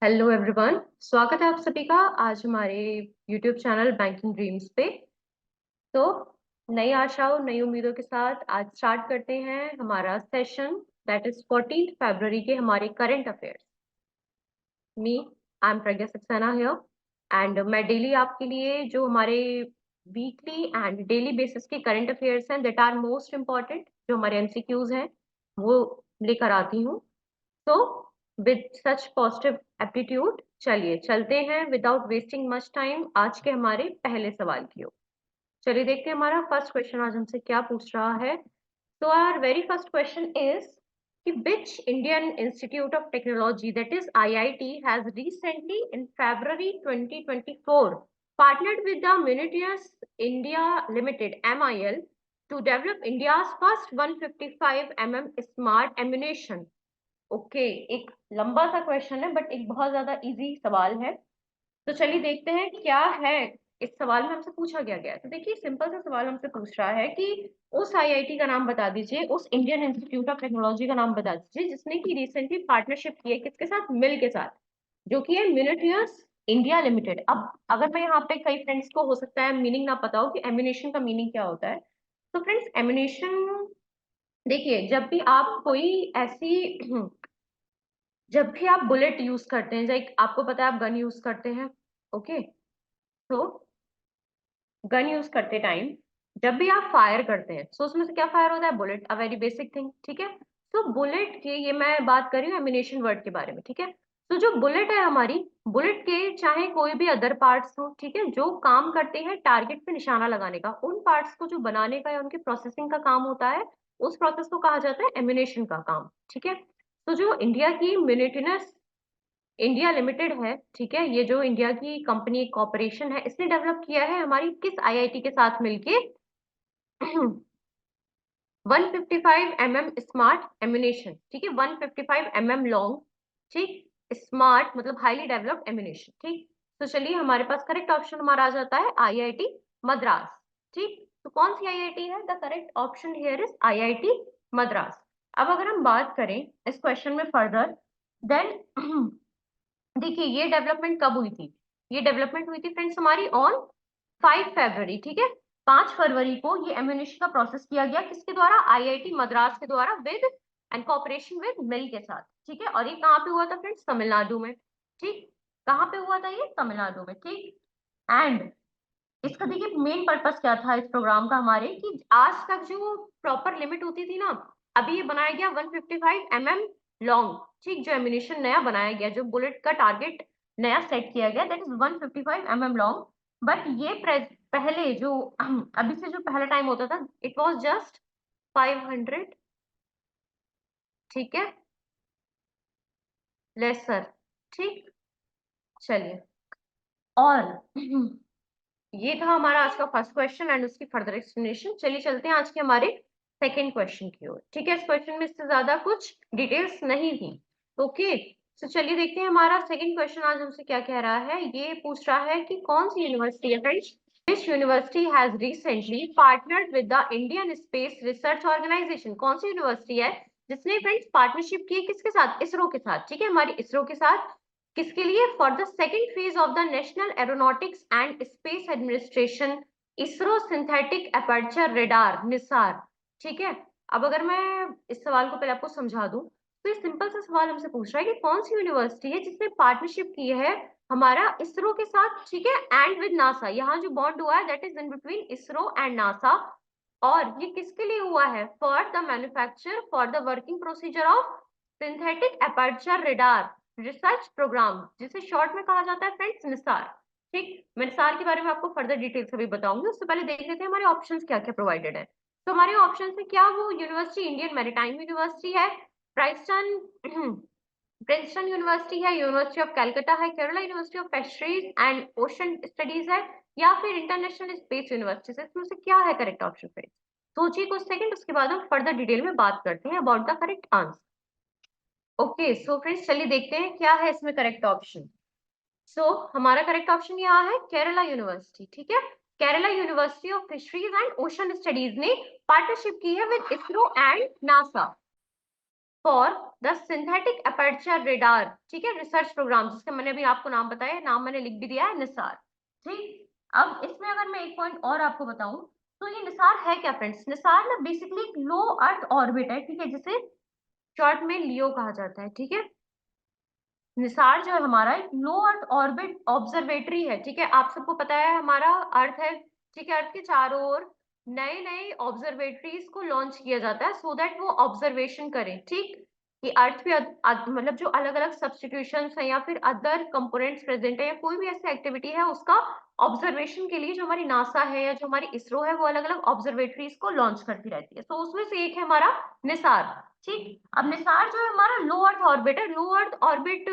Hello everyone, स्वागत है आप सभी का आज हमारे यूट्यूब चैनल बैंकिंग ड्रीम्स पे। तो नई आशाओं नई उम्मीदों के साथ आज स्टार्ट करते हैं हमारा सेशन, दैट इज 14 फरवरी के हमारे current affairs. Me I am Pragya Saxena here and मैं डेली आपके लिए जो हमारे वीकली एंड डेली बेसिस के करंट अफेयर्स हैं दैट आर मोस्ट इम्पॉर्टेंट, जो हमारे एमसीक्यूज हैं वो लेकर आती हूँ। तो विद सच पॉजिटिव एप्टीट्यूड चलिए चलते हैं विदाउट वेस्टिंग मच टाइम आज के हमारे पहले सवाल की ओर। चलिए देखते हैं हमारा फर्स्ट क्वेश्चन आज हमसे क्या पूछ रहा है। तो our very first question is कि which Indian Institute of Technology, that is IIT, has recently in February 2024 partnered with the Minutius India Limited MIL to develop India's first 155 smart ammunition। Okay, एक लंबा सा question है but एक बहुत ज्यादा easy सवाल है। तो चलिए देखते हैं क्या है इस सवाल में हमसे पूछा गया है। तो देखिए सिंपल सा सवाल हमसे पूछ रहा है कि उस आईआईटी का नाम बता दीजिए, उस इंडियन इंस्टीट्यूट ऑफ टेक्नोलॉजी का नाम बता दीजिए जिसने की रिसेंटली पार्टनरशिप की है किसके साथ, मिल के साथ, जो कि है मिलिटियस इंडिया लिमिटेड। अब अगर मैं यहाँ पे कई फ्रेंड्स को हो सकता है मीनिंग ना पता हो कि एम्यूनेशन का मीनिंग क्या होता है। तो फ्रेंड्स एम्यूनेशन, देखिए जब भी आप कोई ऐसी जब भी आप बुलेट यूज करते हैं, लाइक आपको पता है आप गन यूज करते हैं। ओके, तो गन यूज करते टाइम जब भी आप फायर करते हैं तो उसमें से क्या फायर होता है, bullet, a very basic thing. ठीक है, तो बुलेट के, ये मैं बात कर रही हूँ एमिनेशन वर्ड के बारे में। ठीक है, तो जो बुलेट है हमारी, बुलेट के चाहे कोई भी अदर पार्ट्स हो, ठीक है, जो काम करते हैं टारगेट पे निशाना लगाने का, उन पार्ट्स को जो बनाने का या उनके प्रोसेसिंग का काम होता है, उस प्रोसेस को कहा जाता है एमिनेशन का काम। ठीक है, तो जो इंडिया की मिलिटियस इंडिया लिमिटेड है, ठीक है, ये जो इंडिया की कंपनी कॉर्पोरेशन है, इसने डेवलप किया है हमारी किस आईआईटी के साथ मिलके 155 स्मार्ट एम्यूनेशन। ठीक है, 155 लॉन्ग, ठीक, स्मार्ट मतलब हाईली डेवलप्ड एम्यूनेशन। ठीक, तो चलिए हमारे पास करेक्ट ऑप्शन हमारा आ जाता है आईआईटी मद्रास। ठीक, तो कौन सी आईआईटी है, the correct option here is IIT Madras. अब अगर हम बात करें इस क्वेश्चन में फर्दर, देन देखिए ये डेवलपमेंट कब हुई थी, ये डेवलपमेंट हुई थी फ्रेंड्स हमारी ऑन 5 फरवरी। ठीक है, 5 फरवरी को ये एम्यूनेशन का प्रोसेस किया गया किसके द्वारा, आईआईटी मद्रास के द्वारा, विद एंड कॉपरेशन विद मिल के साथ। ठीक है, और ये कहाँ पे हुआ था फ्रेंड्स, तमिलनाडु में। ठीक, कहाँ पे हुआ था ये, तमिलनाडु में। ठीक, एंड इसका देखिए मेन पर्पस क्या था इस प्रोग्राम का हमारे, कि आज तक जो प्रॉपर लिमिट होती थी ना, अभी ये बनाया गया 155 लॉन्ग। ठीक, जो एम्यूनेशन नया बनाया गया, जो बुलेट का टारगेट नया सेट किया गया, दैट इज 155 लॉन्ग। बट ये पहले जो अभी से जो पहला टाइम होता था, इट वाज जस्ट 500। ठीक है, लेसर। ठीक, चलिए, और ये था हमारा आज का फर्स्ट क्वेश्चन एंड उसकी फर्दर एक्सप्लेनेशन। चलिए चलते हैं आज के हमारे सेकंड क्वेश्चन की ओर। ठीक है, इस क्वेश्चन में इससे ज्यादा कुछ डिटेल्स नहीं थी। ओके, तो चलिए देखते हैं हमारा सेकंड क्वेश्चन आज हमसे क्या कह रहा है। ये पूछ रहा है कि कौन सी यूनिवर्सिटी है friends, which university has recently partnered with the Indian Space Research Organisation. कौन सी यूनिवर्सिटी है जिसने फ्रेंड्स पार्टनरशिप की है किसके साथ, इसरो के साथ। ठीक है, हमारी इसरो के साथ, किसके लिए, for the second phase of the national aeronautics and space administration ISRO synthetic aperture radar Nisar. ठीक है, अब अगर मैं इस सवाल को पहले आपको समझा दूं, तो ये सिंपल सा सवाल हमसे पूछ रहा है कि कौन सी यूनिवर्सिटी है जिसने पार्टनरशिप की है हमारा इसरो के साथ, ठीक है, एंड विद नासा। यहाँ जो बॉन्ड हुआ है that is in between ISRO and NASA, और ये किसके लिए हुआ है, for the manufacture for the working procedure of synthetic aperture radar research programme, जिसे शॉर्ट में कहा जाता है फ्रेंड्स निसार। ठीक, मैं निसार के बारे में आपको फर्दर डिटेल्स अभी बताऊंगी, उससे पहले देख लेते हैं हमारे ऑप्शंस क्या क्या प्रोवाइडेड है। तो हमारे ऑप्शन है क्या, वो यूनिवर्सिटी इंडियन मैरीटाइम यूनिवर्सिटी है, प्राइस्टन प्रिंसटन यूनिवर्सिटी है, यूनिवर्सिटी ऑफ कैलकाटा है, Kerala university of fisheries and ocean studies है, या फिर इंटरनेशनल स्पेस यूनिवर्सिटी है। इसमें से क्या है करेक्ट ऑप्शन फ्रेंड्स, सोचिए कुछ सेकंड, उसके बाद हम फर्दर डिटेल में बात करते हैं about the correct answer. Okay, so friends चलिए देखते हैं क्या है इसमें करेक्ट ऑप्शन। सो हमारा करेक्ट ऑप्शन यहाँ है केरला यूनिवर्सिटी। ठीक है, Kerala university of fisheries and ocean studies ने पार्टनरशिप की है with ISRO and NASA. For the synthetic aperture radar, ठीक है, रिसर्च प्रोग्राम, जिसके मैंने अभी आपको नाम बताया, नाम मैंने लिख भी दिया है, निसार। ठीक, अब इसमें अगर मैं एक पॉइंट और आपको बताऊं तो ये निसार है क्या फ्रेंड्स? निसार ना बेसिकली एक लो अर्थ ऑर्बिट है, ठीक है, जिसे शॉर्ट में लियो कहा जाता है, ठीक है। निसार जो है हमारा एक लो अर्थ ऑर्बिट ऑब्जर्वेटरी है, ठीक है। आप सबको पता है हमारा अर्थ है, ठीक है, अर्थ के चारों ओर नए नए ऑब्जर्वेटरीज को लॉन्च किया जाता है सो दैट वो ऑब्जर्वेशन करें, ठीक, कि अर्थ पे मतलब जो अलग अलग सब्सटीट्यूशंस है या फिर अदर कंपोनेंट्स प्रेजेंट है या कोई भी ऐसी एक्टिविटी है उसका ऑब्जर्वेशन के लिए जो हमारी नासा है या जो हमारी इसरो है वो अलग अलग ऑब्जर्वेटरीज को लॉन्च करती रहती है। तो उसमें से एक है हमारा निसार, ठीक। अब निसार जो है हमारा लो अर्थ ऑर्बिट है, लो अर्थ ऑर्बिट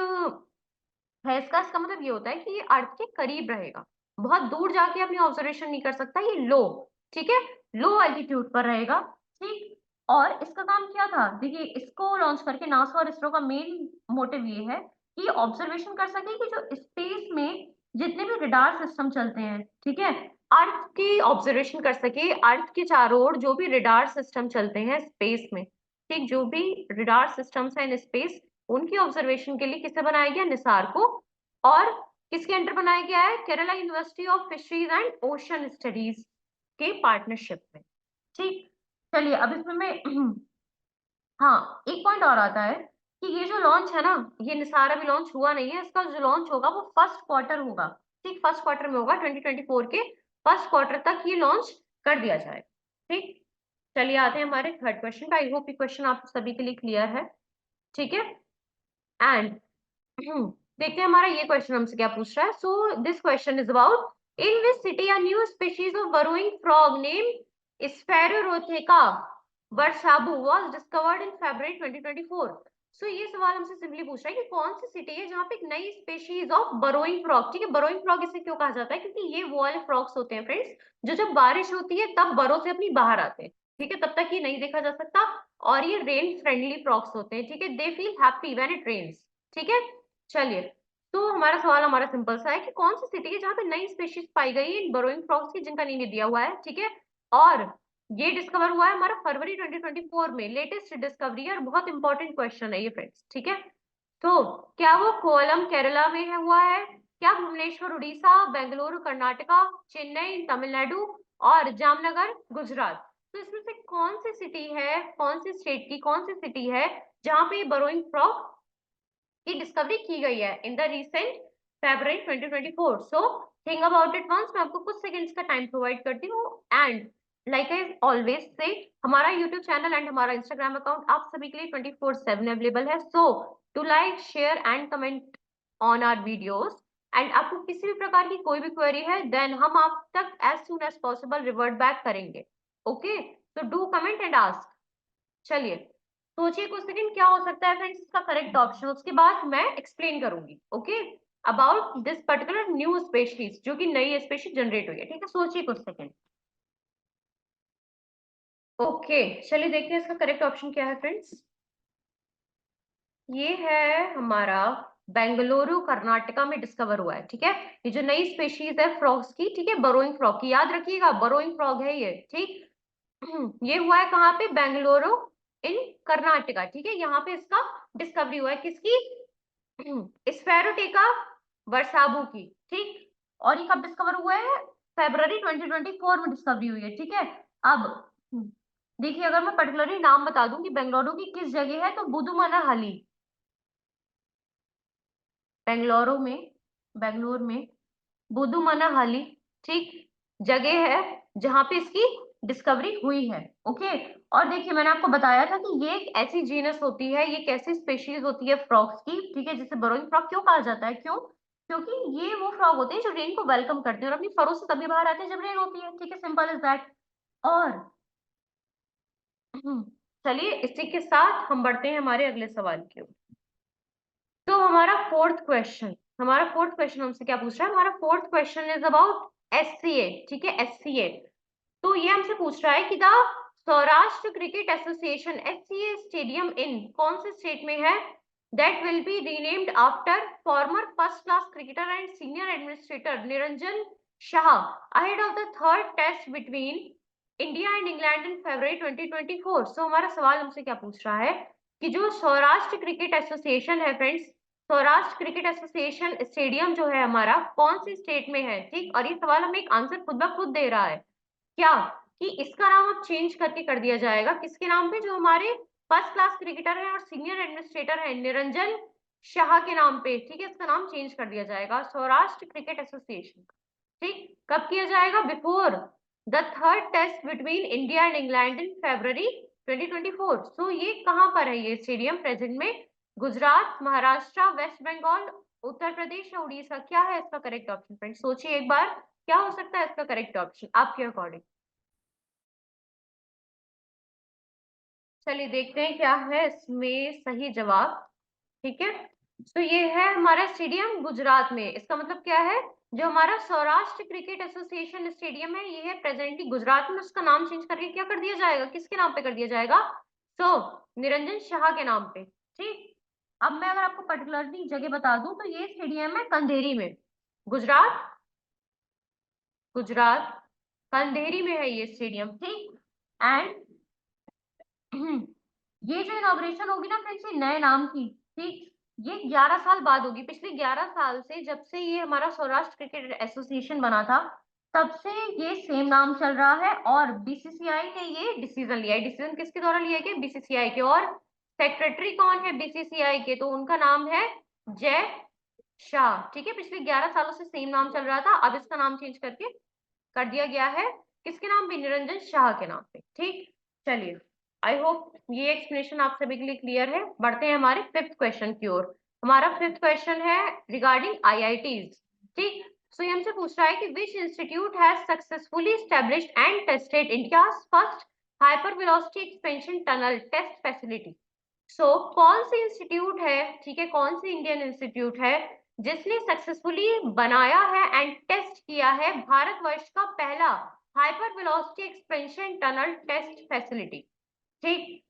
है इसका मतलब ये होता है कि ये अर्थ के करीब रहेगा, बहुत दूर जाके अपनी ऑब्जर्वेशन नहीं कर सकता, ये लो, ठीक है, लो एल्टीट्यूड पर रहेगा, ठीक। और इसका काम क्या था, देखिए इसको लॉन्च करके नासा और इसरो का मेन मोटिव ये है कि ऑब्जर्वेशन कर सके कि जो स्पेस में जितने भी रडार सिस्टम चलते हैं, ठीक है, अर्थ की ऑब्जर्वेशन कर सके, अर्थ के चारों ओर जो भी रडार सिस्टम चलते हैं स्पेस में, ठीक, जो भी रडार सिस्टम्स हैं इन स्पेस, उनकी ऑब्जर्वेशन के लिए किसे बनाया गया, निसार को। और किसके अंडर बनाया गया है, Kerala university of fisheries and ocean studies के पार्टनरशिप में, ठीक। चलिए अब इसमें मैं हाँ, एक पॉइंट और आता है कि ये जो लॉन्च है ना, ये निसार अभी लॉन्च हुआ नहीं है, इसका जो लॉन्च होगा वो फर्स्ट क्वार्टर होगा, ठीक, फर्स्ट क्वार्टर में होगा, 2024 के फर्स्ट क्वार्टर तक ये लॉन्च कर दिया जाएगा, ठीक। चलिए आते हैं हमारे थर्ड क्वेश्चन पे। आई होप ये क्वेश्चन आप सभी के लिए क्लियर है, ठीक है। एंड देखते हैं हमारा ये क्वेश्चन हमसे क्या पूछ रहा है। So this question is about in which city a new species of burrowing frog name Sphaerotheca varshaabu was discovered in February 2024। सो ये सवाल हमसे सिंपली पूछ रहा है कि कौन सी सिटी है जहाँ पे एक नई स्पीशीज ऑफ बरोइंग फ्रॉग, ठीक है, बरोइंग फ्रॉग इसे क्यों कहा जाता है, क्योंकि ये वो वाले फ्रॉग्स होते हैं फ्रेंड्स जो जब बारिश होती है तब बरों से अपनी बाहर आते हैं, ठीक है, तब तक ये नहीं देखा जा सकता। और ये रेन फ्रेंडली फ्रॉग्स होते हैं, ठीक है, they feel happy when it rains, ठीक है। चलिए, तो हमारा सवाल हमारा सिंपल सा है कि कौन सी सिटी है जहाँ पे नई स्पीशीज पाई गई है इन बरोइंग फ्रॉग्स की जिनका नेम दिया हुआ है, ठीक है। और ये डिस्कवर हुआ है हमारा फरवरी 2024 में, लेटेस्ट डिस्कवरी है और बहुत इंपॉर्टेंट क्वेश्चन है ये फ्रेंड्स, ठीक है। तो क्या वो कोलम केरला में है हुआ है, क्या भुवनेश्वर उड़ीसा, बेंगलुरु कर्नाटका, चेन्नई तमिलनाडु और जामनगर गुजरात। तो इसमें से कौन सी सिटी है, कौन सी स्टेट की कौन सी सिटी है जहाँ पे बरोइंग फ्रॉग की डिस्कवरी की गई है in the recent February 2024। So think about it once, मैं आपको कुछ सेकंड्स का टाइम प्रोवाइड करती हूँ। And like I always say, हमारा यूट्यूब चैनल एंड हमारा इंस्टाग्राम अकाउंट आप सभी के लिए 24/7 अवेलेबल है। So to like share and comment on our videos. एंड आपको किसी भी प्रकार की कोई भी क्वेरी है देन हम आप तक as soon as possible revert back करेंगे, ओके। तो डू कमेंट एंड आस्क। चलिए सोचिए कुछ सेकंड क्या हो सकता है फ्रेंड्स इसका करेक्ट ऑप्शन, उसके बाद मैं एक्सप्लेन करूंगी, okay, about this particular new species जो कि नई स्पेशीज जनरेट हुई है, ठीक है। सोचिए कुछ सेकंड, ओके। चलिए देखते हैं इसका करेक्ट ऑप्शन क्या है फ्रेंड्स। ये है हमारा बेंगलुरु कर्नाटका में डिस्कवर हुआ है, ठीक है, ये जो नई स्पेशीज है फ्रॉग्स की, ठीक है, बरोइंग फ्रॉग की, याद रखिएगा बरोइंग फ्रॉग है ये, ठीक। ये हुआ है कहाँ पे, बेंगलुरु इन कर्नाटका, ठीक है, यहाँ पे इसका डिस्कवरी हुआ है किसकी, स्फेरोटेका वर्साबू की, ठीक। और ये कब डिस्कवर हुआ है, फरवरी 2024 में डिस्कवरी हुई है, ठीक है। अब देखिए अगर मैं पर्टिकुलरली नाम बता दूं कि बेंगलुरु की किस जगह है, तो बुदुमनाहली, बेंगलुरु में, बेंगलुरु में बुदुमनाहली, ठीक, जगह है जहां पे इसकी डिस्कवरी हुई है, ओके। और देखिए मैंने आपको बताया था कि ये एक ऐसी जीनस होती है, ये एक ऐसी स्पेशीज होती है फ्रॉग्स की, ठीक है, जिसे बरोइंग फ्रॉग क्यों कहा जाता है, क्यों, क्योंकि ये वो फ्रॉग होते हैं जो रेन को वेलकम करते हैं और अपनी फरों से तभी बाहर आते हैं जब रेन होती है, ठीक है, सिंपल इज दैट। और चलिए इसी के साथ हम बढ़ते हैं हमारे अगले सवाल की ओर। तो हमारा फोर्थ क्वेश्चन हमसे क्या पूछ रहा है, हमारा fourth question is about SCA, ठीक है, एससीए। तो ये हमसे पूछ रहा है कि the Saurashtra cricket association SCA stadium in कौन से स्टेट में है, that will be renamed after former first class cricketer and senior administrator Niranjan Shah ahead of the third test between India and England in February 2024। So हमारा सवाल हमसे क्या पूछ रहा है कि जो सौराष्ट्र क्रिकेट एसोसिएशन है friends, Saurashtra cricket association stadium जो है हमारा कौन सी स्टेट में है, ठीक। और ये सवाल हमें एक आंसर खुद ब खुद दे रहा है, क्या कि इसका नाम अब चेंज करके कर दिया जाएगा किसके नाम पे, जो हमारे फर्स्ट क्लास क्रिकेटर है और सीनियर एडमिनिस्ट्रेटर है निरंजन शाह के नाम पे, ठीक है। इसका नाम चेंज कर दिया जाएगा सौराष्ट्र क्रिकेट एसोसिएशन, ठीक। कब किया जाएगा, before the third test between India and England in February 2024। सो ये कहाँ पर है ये स्टेडियम प्रेजेंट में, गुजरात, महाराष्ट्र, वेस्ट बंगाल, उत्तर प्रदेश या उड़ीसा, क्या है इसका करेक्ट ऑप्शन फ्रेंड्स, सोचिए एक बार, क्या हो सकता है इसका करेक्ट ऑप्शन आपके अकॉर्डिंग। चलिए देखते हैं क्या है इसमें सही जवाब, ठीक है। तो ये है हमारा स्टेडियम गुजरात में, इसका मतलब क्या है, जो हमारा सौराष्ट्र क्रिकेट एसोसिएशन स्टेडियम है ये है प्रेजेंटली गुजरात में, उसका नाम चेंज करके क्या कर दिया जाएगा, किसके नाम पे कर दिया जाएगा, सो निरंजन शाह के नाम पे, ठीक। अब मैं अगर आपको पर्टिकुलरली जगह बता दूं तो ये स्टेडियम है कंधेरी में, गुजरात, गुजरात कंधेरी में है ये स्टेडियम, ठीक। एंड ये जो इनॉग्रेशन होगी ना फ्रेंड्स ये नए नाम की, ठीक, ये 11 साल बाद होगी। पिछले 11 साल से, जब से ये हमारा सौराष्ट्र क्रिकेट एसोसिएशन बना था, तब से ये सेम नाम चल रहा है। और बीसीसीआई ने ये डिसीजन लिया है, डिसीजन किसके द्वारा लिया गया, बीसीसीआई के। और सेक्रेटरी कौन है बीसीसीआई के, तो उनका नाम है जय शाह, ठीक है। पिछले 11 सालों से सेम नाम चल रहा था, अब इसका नाम चेंज करके कर दिया गया है किसके नाम पे, निरंजन शाह के नाम पे, ठीक। चलिए आई होप ये एक्सप्लेनेशन आप सभी के लिए क्लियर है। बढ़ते हैं हमारे फिफ्थ क्वेश्चन की ओर। हमारा फिफ्थ क्वेश्चन है रिगार्डिंग आईआईटीज, ठीक। सो ये हमसे पूछ रहा है कि which institute has successfully established and tested India's first hyper velocity expansion tunnel test facility. So कौन सी इंस्टीट्यूट है, ठीक है, कौन सी इंडियन इंस्टीट्यूट है जिसने सक्सेसफुली बनाया है एंड टेस्ट किया है भारतवर्ष का पहला hyper velocity expansion tunnel test facility, ठीक।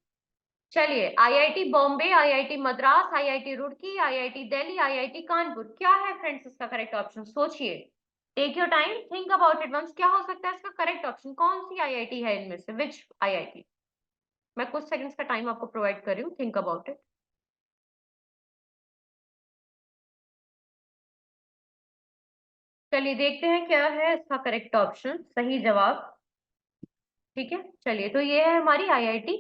चलिए IIT Bombay, IIT Madras, IIT Roorkee, IIT Delhi, IIT Kanpur, क्या है फ्रेंड्स इसका करेक्ट ऑप्शन, सोचिए, take your time, think about it once, क्या हो सकता है इसका करेक्ट ऑप्शन, कौन सी आईआईटी है इनमें से, विच आईआईटी। मैं कुछ सेकंड्स का टाइम आपको प्रोवाइड कर रही हूँ, थिंक अबाउट इट। चलिए देखते हैं क्या है इसका करेक्ट ऑप्शन, सही जवाब, ठीक है। चलिए तो ये है हमारी आईआईटी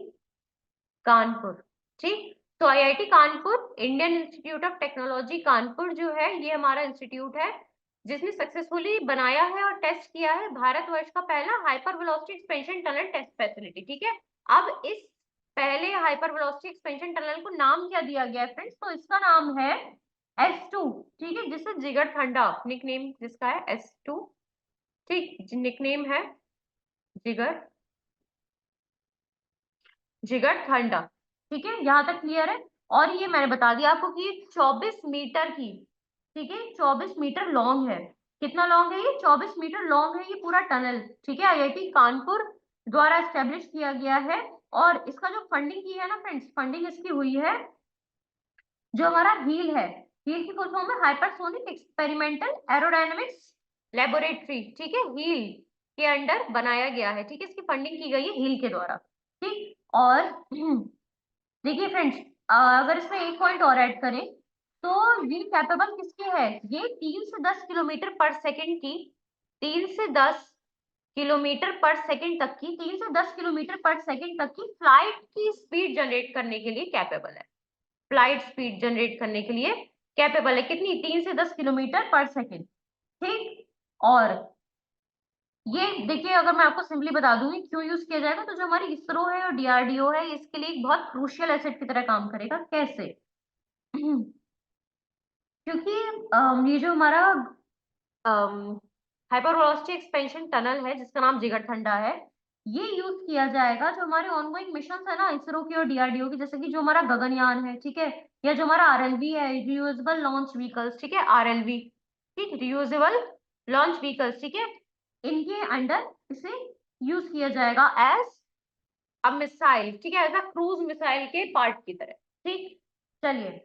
कानपुर, ठीक। तो IIT Kanpur, Indian institute of technology Kanpur जो है, ये हमारा इंस्टीट्यूट है जिसने सक्सेसफुली बनाया है और टेस्ट किया है भारतवर्ष का पहला hyper velocity expansion tunnel test facility, ठीक है। अब इस पहले हाइपर वेलोसिटी एक्सपेंशन टनल को नाम क्या दिया गया है फ्रेंड्स, तो इसका नाम है S2, ठीक है, जिसे जिगर ठंडा निकनेम जिसका है S2, ठीक, निकनेम है जिगर, जिगर ठंडा, ठीक है, यहाँ तक क्लियर है। और ये मैंने बता दिया आपको कि ये 24 मीटर की, ठीक है, 24 मीटर लॉन्ग है, कितना लॉन्ग है ये, 24 मीटर लॉन्ग है ये पूरा टनल, ठीक है, आईआईटी कानपुर द्वारा एस्टेब्लिश किया गया है। और इसका जो फंडिंग की है ना फ्रेंड्स, फंडिंग इसकी हुई है, जो हमारा हील है, हील की फुल फॉर्म है हाइपरसोनिक एक्सपेरिमेंटल एरोडायनेमिक्स लेबोरेटरी, ठीक है, हील के अंडर बनाया गया है, ठीक है, इसकी फंडिंग की गई है हील के द्वारा, ठीक। और देखिए फ्रेंड्स, अगर इसमें एक पॉइंट और ऐड करें तो ये कैपेबल किसके है, ये 3 से 10 किलोमीटर पर सेकंड की, 3 से 10 किलोमीटर पर सेकंड तक की, 3 से 10 किलोमीटर पर सेकंड तक की फ्लाइट की स्पीड जनरेट करने के लिए कैपेबल है, फ्लाइट स्पीड जनरेट करने के लिए कैपेबल है, कितनी, 3 से 10 किलोमीटर पर सेकंड, ठीक। और ये देखिए, अगर मैं आपको सिंपली बता दूंगी क्यों यूज किया जाएगा, तो जो हमारी इसरो है और डीआरडीओ है इसके लिए एक बहुत क्रूशियल एसेट की तरह काम करेगा, कैसे क्योंकि ये जो हमारा हाइपर वेलोसिटी एक्सपेंशन टनल है जिसका नाम जिगर ठंडा है, ये यूज किया जाएगा जो हमारे ऑनगोइंग मिशन है ना इसरो की और डीआरडीओ की, जैसे कि जो हमारा गगनयान है, ठीक है, या जो हमारा आरएलवी है, रियूजेबल लॉन्च व्हीकल्स, ठीक है, आरएलवी, ठीक, रियूजेबल लॉन्च व्हीकल्स, ठीक है, इनके अंडर इसे यूज किया जाएगा एज अ मिसाइल, ठीक है, एज अ क्रूज मिसाइल के पार्ट की तरह, ठीक। चलिए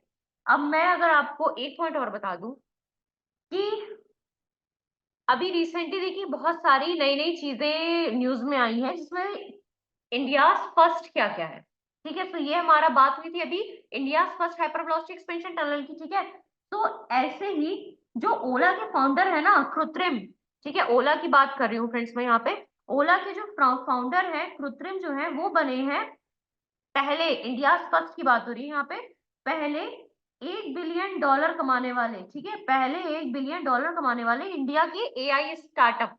अब मैं अगर आपको एक पॉइंट और बता दूं कि अभी रिसेंटली देखिए बहुत सारी नई नई चीजें न्यूज में आई हैं जिसमें इंडिया फर्स्ट क्या क्या है, ठीक है, तो ये हमारा बात हुई थी अभी India first hyper velocity expansion tunnel की। ठीक है, तो ऐसे ही जो ओला के फाउंडर है ना कृत्रिम, ठीक है, ओला की बात कर रही हूँ फ्रेंड्स मैं यहाँ पे। ओला के जो फाउंडर है कृत्रिम जो है वो बने हैं पहले, इंडिया फर्स्ट की बात हो रही है यहाँ पे, पहले $1 बिलियन कमाने वाले, ठीक है, पहले $1 बिलियन कमाने वाले इंडिया के एआई स्टार्टअप,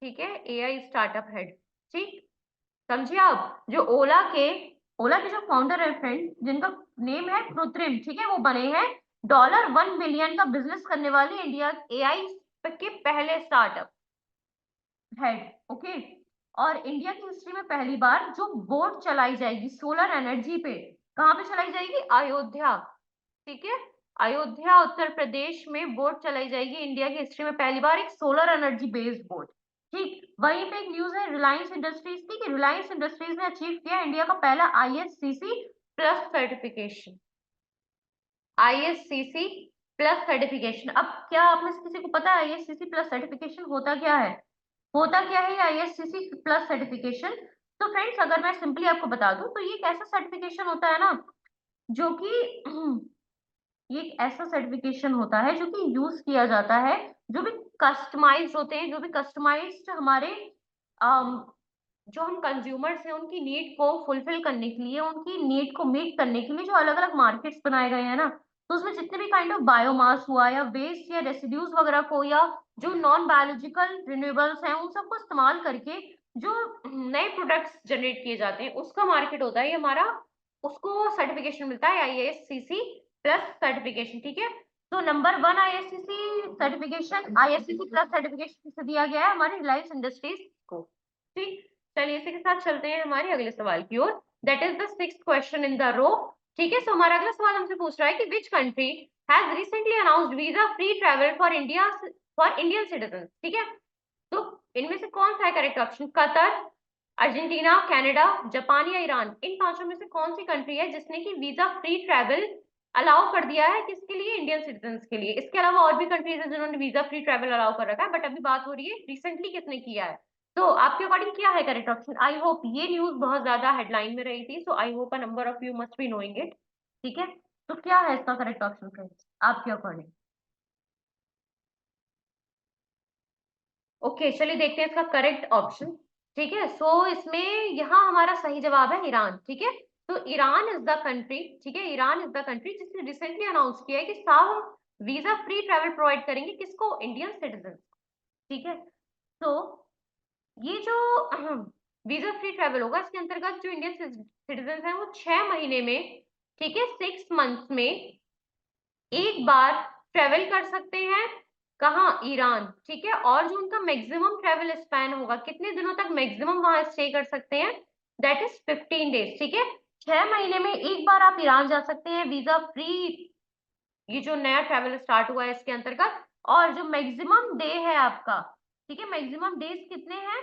ठीक है, एआई स्टार्टअप हेड। ठीक, समझिए आप, जो ओला के जो फाउंडर है फ्रेंड, जिनका नेम है कृत्रिम, ठीक है, वो बने हैं $1 बिलियन का बिजनेस करने वाले इंडिया एआई के पहले स्टार्टअप हेड। ओके, और इंडिया की हिस्ट्री में पहली बार जो बोट चलाई जाएगी सोलर एनर्जी पे, कहाँ पे चलाई जाएगी? अयोध्या, ठीक है, अयोध्या उत्तर प्रदेश में बोट चलाई जाएगी इंडिया की हिस्ट्री में पहली बार, एक सोलर एनर्जी बेस्ड बोट। ठीक, वहीं पे एक न्यूज है रिलायंस इंडस्ट्रीज की, कि रिलायंस इंडस्ट्रीज ने अचीव किया इंडिया का पहला ISCC plus certification, ISCC plus certification. अब क्या आप में से किसी को पता है आईएससीसी प्लस सर्टिफिकेशन होता क्या है? होता क्या है आईएससीसी प्लस सर्टिफिकेशन? तो फ्रेंड्स अगर मैं सिंपली आपको बता दूं तो ये एक ऐसा सर्टिफिकेशन होता है ना, जो कि ये एक ऐसा सर्टिफिकेशन होता है जो कि यूज किया जाता है, जो भी कस्टमाइज्ड होते हैं, जो भी कस्टमाइज्ड हमारे जो हम कंज्यूमर्स हैं उनकी नीड को फुलफिल करने के लिए, उनकी नीड को मीट करने के लिए जो अलग अलग मार्केट्स बनाए गए हैं ना, तो उसमें जितने भी काइंड ऑफ बायोमास हुआ या वेस्ट या रेसिड्यूज वगैरह को, या जो नॉन बायोलॉजिकल रिन्यूएबल्स हैं उन सबको इस्तेमाल करके जो नए प्रोडक्ट्स जनरेट किए जाते हैं उसका मार्केट होता है ये हमारा, उसको सर्टिफिकेशन मिलता है आईएससीसी प्लस सर्टिफिकेशन। ठीक है, तो number 1 ISCC certification, ISCC plus certification से दिया गया है हमारी रिलायंस इंडस्ट्रीज को। ठीक, चलिए इसी के साथ चलते हैं हमारे अगले सवाल की ओर, that is the 6th question in the row. ठीक है, सो हमारा अगला सवाल हमसे पूछ रहा है कि which country has recently announced visa free travel for India for Indian citizen. ठीक है, तो इनमें से कौन सा है correct option? Qatar, Argentina, Canada, Japan या ईरान? इन पांचों में से कौन सी कंट्री है जिसने की वीजा फ्री ट्रैवल अलाउ कर दिया है, किसके लिए? इंडियन सिटीजन के लिए। इसके अलावा और भी कंट्रीज है जिन्होंने वीजा फ्री ट्रैवल अलाउ कर रखा है, बट अभी बात हो रही है रिसेंटली किसने किया है। तो आपके अकॉर्डिंग क्या है करेक्ट ऑप्शन? आई होप ये न्यूज बहुत ज्यादा हेडलाइन में रही थी, so I hope a number of you must be knowing it. ठीक है, तो क्या है इसका करेक्ट ऑप्शन फ्रेंड्स आपके अकॉर्डिंग? ओके, चलिए देखते हैं इसका करेक्ट ऑप्शन। ठीक है, सो इसमें यहाँ हमारा सही जवाब है ईरान। ठीक है, तो ईरान इज द कंट्री, ठीक है, ईरान इज द कंट्री जिसने रिसेंटली अनाउंस किया है कि साहब हम वीजा फ्री ट्रैवल प्रोवाइड करेंगे, किसको? Indian citizen. ठीक है, तो ये जो वीजा फ्री ट्रैवल होगा इसके अंतर्गत जो इंडियन सिटीजन हैं वो 6 महीने में, ठीक है, 6 मंथ्स में एक बार ट्रेवल कर सकते हैं। कहाँ? ईरान। ठीक है, और जो उनका मैक्सिमम ट्रेवल स्पैन होगा, कितने दिनों तक मैक्सिमम वहां स्टे कर सकते हैं? That is 15 days. ठीक है, 6 महीने में एक बार आप ईरान जा सकते हैं वीजा फ्री, ये जो नया ट्रैवल स्टार्ट हुआ है इसके अंतर्गत। और जो मैक्सिमम डे है आपका, ठीक है, मैक्सिमम डेज कितने हैं,